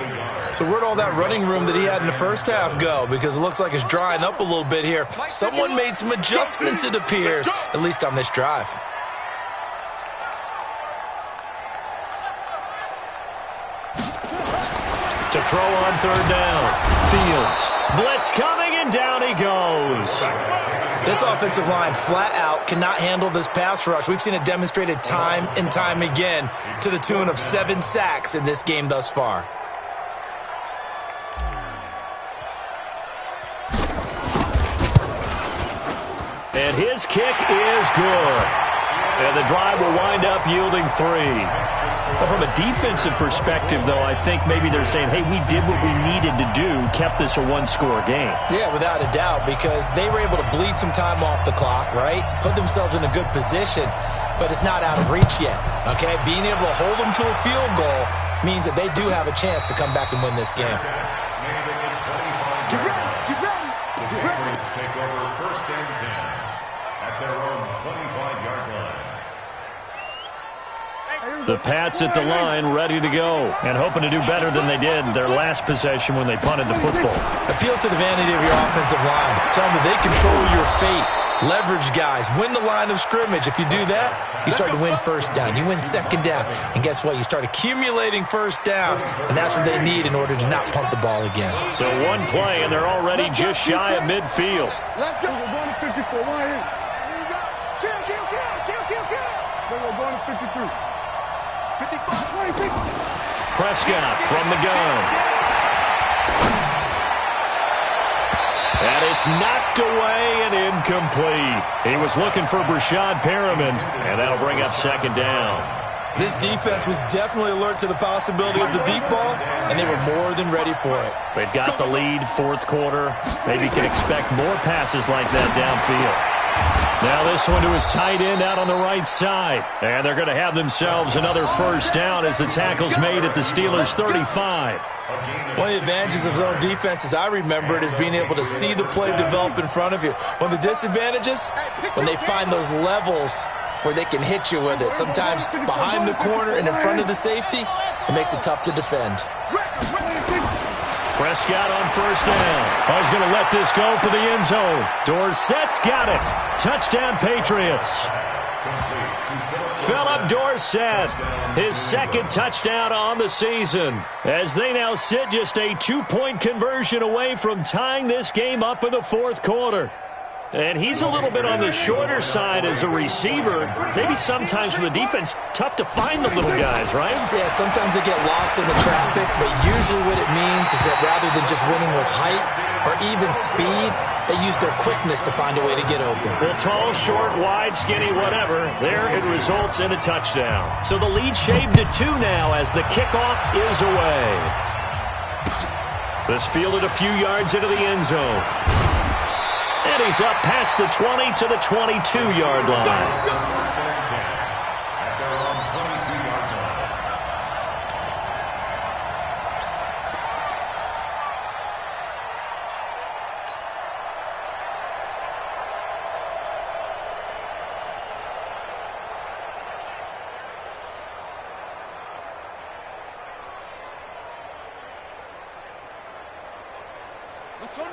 So where'd all that running room that he had in the first half go? Because it looks like it's drying up a little bit here. Someone made some adjustments, it appears, at least on this drive. To throw on 3rd down. Fields. Blitz coming, and down he goes. This offensive line flat out cannot handle this pass rush. We've seen it demonstrated time and time again to the tune of 7 sacks in this game thus far. And his kick is good. And the drive will wind up yielding 3. Well, from a defensive perspective, though, I think maybe they're saying, hey, we did what we needed to do, kept this a 1-score game. Yeah, without a doubt, because they were able to bleed some time off the clock, right? Put themselves in a good position, but it's not out of reach yet, okay? Being able to hold them to a field goal means that they do have a chance to come back and win this game. Get ready. Get ready. Get ready. Take over 1st and 10 at their own 25-yard line. The Pats at the line, ready to go, and hoping to do better than they did their last possession when they punted the football. Appeal to the vanity of your offensive line. Tell them that they control your fate. Leverage guys. Win the line of scrimmage. If you do that, you start to win 1st down. You win 2nd down. And guess what? You start accumulating 1st downs, and that's what they need in order to not punt the ball again. So 1 play, and they're already just shy of midfield. Let's go. We're going to 54 right here. Here you go. Kill. Then we're going to 53. 55, 20, 50. Prescott from the gun. And it's knocked away and incomplete. He was looking for Brashad Perriman, and that'll bring up 2nd down. This defense was definitely alert to the possibility of the deep ball, and they were more than ready for it. They've got the lead, 4th quarter. Maybe can expect more passes like that downfield. Now this one to his tight end out on the right side. And they're going to have themselves another 1st down as the tackle's made at the Steelers' 35. One of the advantages of zone defense, as I remember it, is being able to see the play develop in front of you. One of the disadvantages, when they find those levels where they can hit you with it. Sometimes behind the corner and in front of the safety, it makes it tough to defend. Prescott on 1st down. Oh, he's going to let this go for the end zone. Dorsett's got it. Touchdown, Patriots. Philip Dorsett, his 2nd touchdown on the season, as they now sit just a 2-point conversion away from tying this game up in the 4th quarter. And he's a little bit on the shorter side as a receiver. Maybe sometimes for the defense, tough to find the little guys, right? Yeah, sometimes they get lost in the traffic, but usually what it means is that rather than just winning with height or even speed, they use their quickness to find a way to get open. Well, tall, short, wide, skinny, whatever, there it results in a touchdown. So the lead shaved to 2 now as the kickoff is away. This fielded a few yards into the end zone. And he's up past the 20 to the 22-yard line.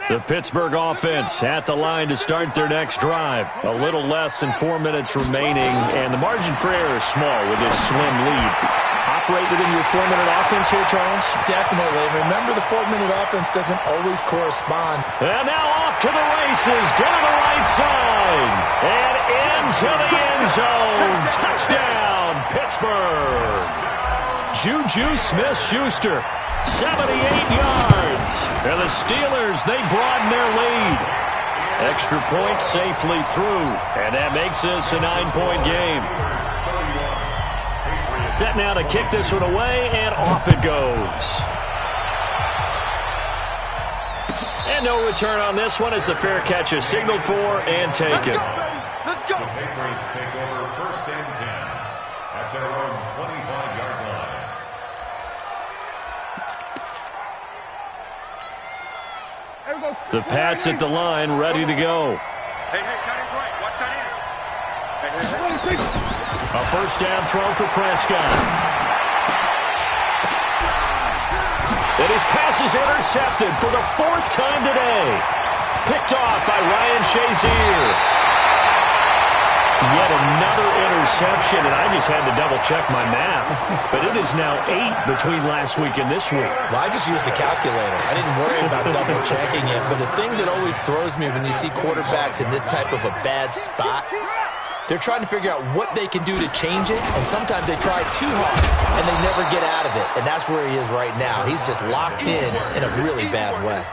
The Pittsburgh offense at the line to start their next drive. A little less than 4 minutes remaining, and the margin for error is small with this slim lead. Operate within your 4-minute offense here, Charles? Definitely. Remember, the 4-minute offense doesn't always correspond. And now off to the races, down the right side, and into the end zone. Touchdown, Pittsburgh. Juju Smith-Schuster. 78 yards. And the Steelers, they broaden their lead. Extra point safely through. And that makes this a 9-point game. Set now to kick this one away, and off it goes. And no return on this one as the fair catch is signaled for and taken. Let's go. The Patriots take over 1st and 10 at their own 25-yard line. The Pats at the line, ready to go. Hey, tight end's right. Watch tight end. A first down throw for Prescott. And his pass is intercepted for the 4th time today. Picked off by Ryan Shazier. Yet another interception, and I just had to double-check my math. But it is now 8 between last week and this week. Well, I just used a calculator. I didn't worry about double-checking it. But the thing that always throws me when you see quarterbacks in this type of a bad spot, they're trying to figure out what they can do to change it, and sometimes they try too hard, and they never get out of it. And that's where he is right now. He's just locked in a really bad way.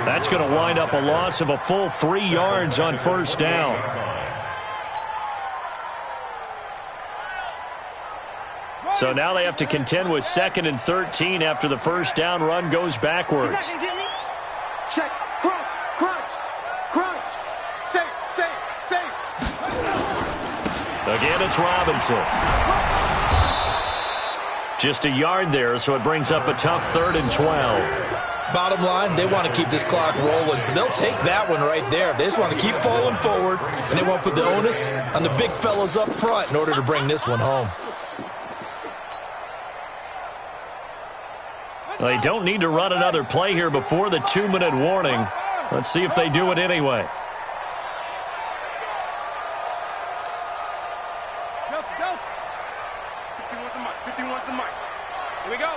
That's going to wind up a loss of a full 3 yards on first down. So now they have to contend with 2nd and 13 after the first down run goes backwards. Check. Crunch. Save. Again, it's Robinson. Just a yard there, so it brings up a tough 3rd and 12. Bottom line, they want to keep this clock rolling, so they'll take that one right there. They just want to keep falling forward, and they won't put the onus on the big fellas up front in order to bring this one home. They don't need to run another play here before the 2-minute warning. Let's see if they do it anyway. Delta. 51's the mic. Here we go.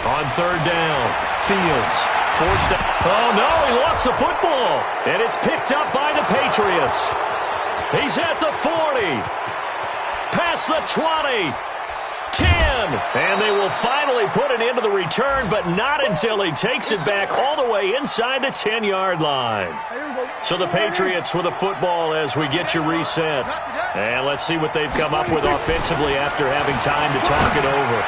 On 3rd down, Fields forced it. Oh, no, he lost the football. And it's picked up by the Patriots. He's at the 40. Past the 20. 10, and they will finally put it into the return, but not until he takes it back all the way inside the 10-yard line. So the Patriots with a football as we get you reset. And let's see what they've come up with offensively after having time to talk it over.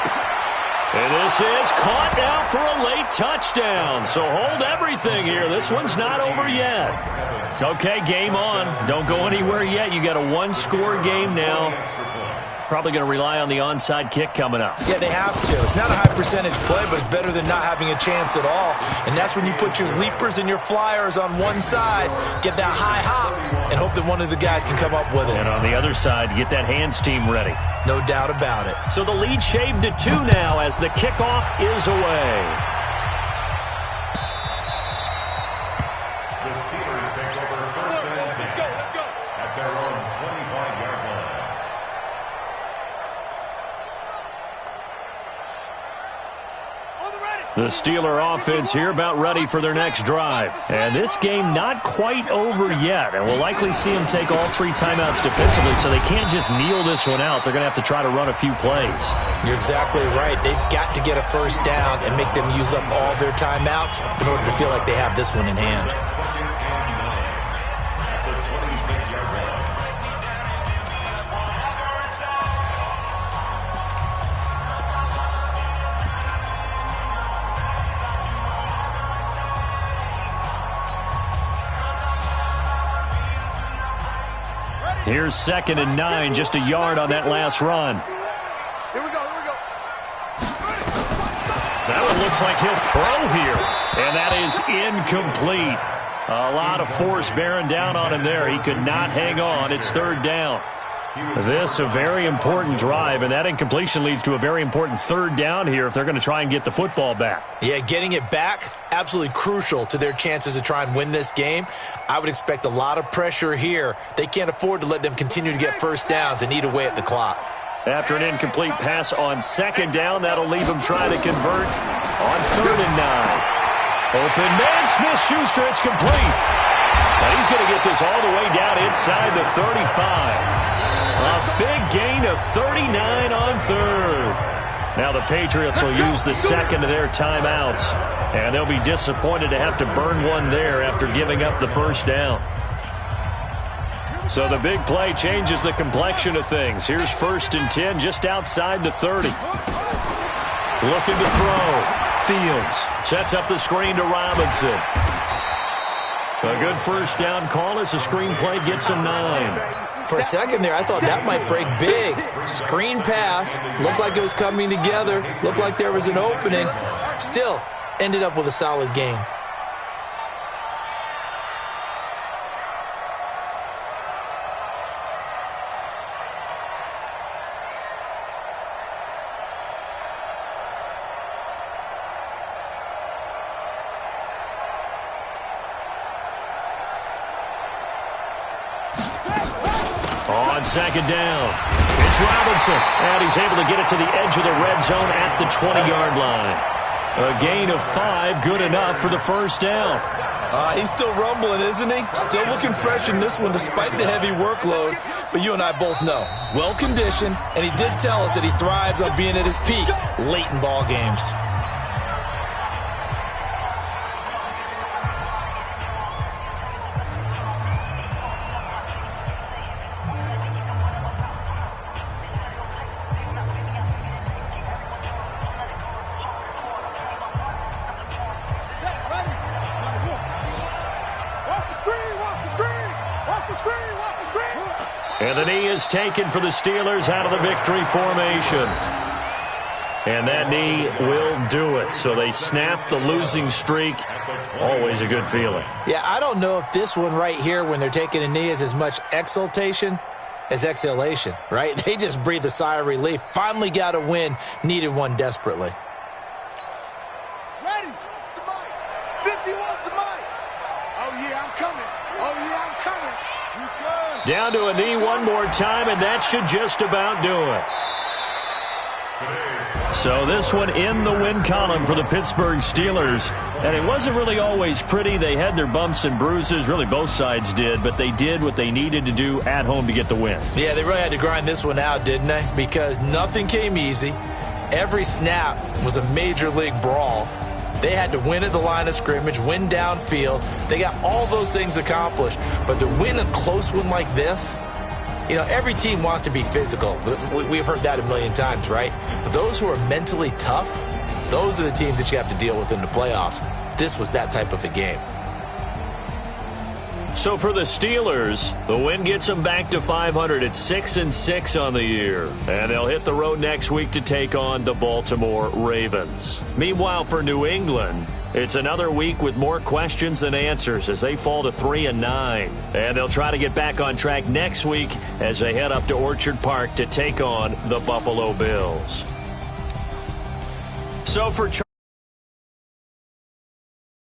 And this is caught now for a late touchdown. So hold everything here. This one's not over yet. Okay, game on. Don't go anywhere yet. You got a 1-score game now. Probably going to rely on the onside kick coming up. Yeah, they have to. It's not a high-percentage play, but it's better than not having a chance at all. And that's when you put your leapers and your flyers on one side, get that high hop, and hope that one of the guys can come up with it. And on the other side, get that hands team ready. No doubt about it. So the lead shaved to 2 now as the kickoff is away. The Steelers take over 1st and 10 at their own 25-yard line. The Steeler offense here about ready for their next drive. And this game not quite over yet. And we'll likely see them take all 3 timeouts defensively, so they can't just kneel this one out. They're going to have to try to run a few plays. You're exactly right. They've got to get a first down and make them use up all their timeouts in order to feel like they have this one in hand. Here's 2nd and 9, just a yard on that last run. Here we go. That one looks like he'll throw here, and that is incomplete. A lot of force bearing down on him there. He could not hang on. It's 3rd down. This a very important drive, and that incompletion leads to a very important 3rd down here if they're going to try and get the football back. Yeah, getting it back, absolutely crucial to their chances to try and win this game. I would expect a lot of pressure here. They can't afford to let them continue to get first downs and eat away at the clock. After an incomplete pass on 2nd down, that'll leave him trying to convert on 3rd and 9. Open man, Smith-Schuster, it's complete. Now he's going to get this all the way down inside the 35. A big gain of 39 on 3rd. Now the Patriots will use the 2nd of their timeouts, and they'll be disappointed to have to burn one there after giving up the 1st down. So the big play changes the complexion of things. Here's 1st and 10 just outside the 30. Looking to throw. Fields sets up the screen to Robinson. A good 1st down call as the screen play gets him 9. For a second there, I thought that might break big. Screen pass. Looked like it was coming together. Looked like there was an opening. Still ended up with a solid game. On 2nd down, it's Robinson, and he's able to get it to the edge of the red zone at the 20-yard line. A gain of 5, good enough for the 1st down. He's still rumbling, isn't he? Still looking fresh in this one despite the heavy workload. But you and I both know, well-conditioned, and he did tell us that he thrives on being at his peak late in ball games. And the knee is taken for the Steelers out of the victory formation. And that knee will do it. So they snap the losing streak. Always a good feeling. Yeah, I don't know if this one right here when they're taking a knee is as much exultation as exhalation, right? They just breathe a sigh of relief. Finally got a win. Needed one desperately. Ready? To Mike. 51 to Mike. Oh, yeah, I'm coming. Oh, yeah, I'm coming. You good? Down to a knee one more time, and that should just about do it. So this one in the win column for the Pittsburgh Steelers. And it wasn't really always pretty. They had their bumps and bruises. Really, both sides did. But they did what they needed to do at home to get the win. Yeah, they really had to grind this one out, didn't they? Because nothing came easy. Every snap was a major league brawl. They had to win at the line of scrimmage, win downfield. They got all those things accomplished. But to win a close one like this, you know, every team wants to be physical. We've heard that a million times, right? But those who are mentally tough, those are the teams that you have to deal with in the playoffs. This was that type of a game. So for the Steelers, the win gets them back to 500 at 6-6 on the year. And they'll hit the road next week to take on the Baltimore Ravens. Meanwhile, for New England, it's another week with more questions than answers as they fall to 3-9. And they'll try to get back on track next week as they head up to Orchard Park to take on the Buffalo Bills. So for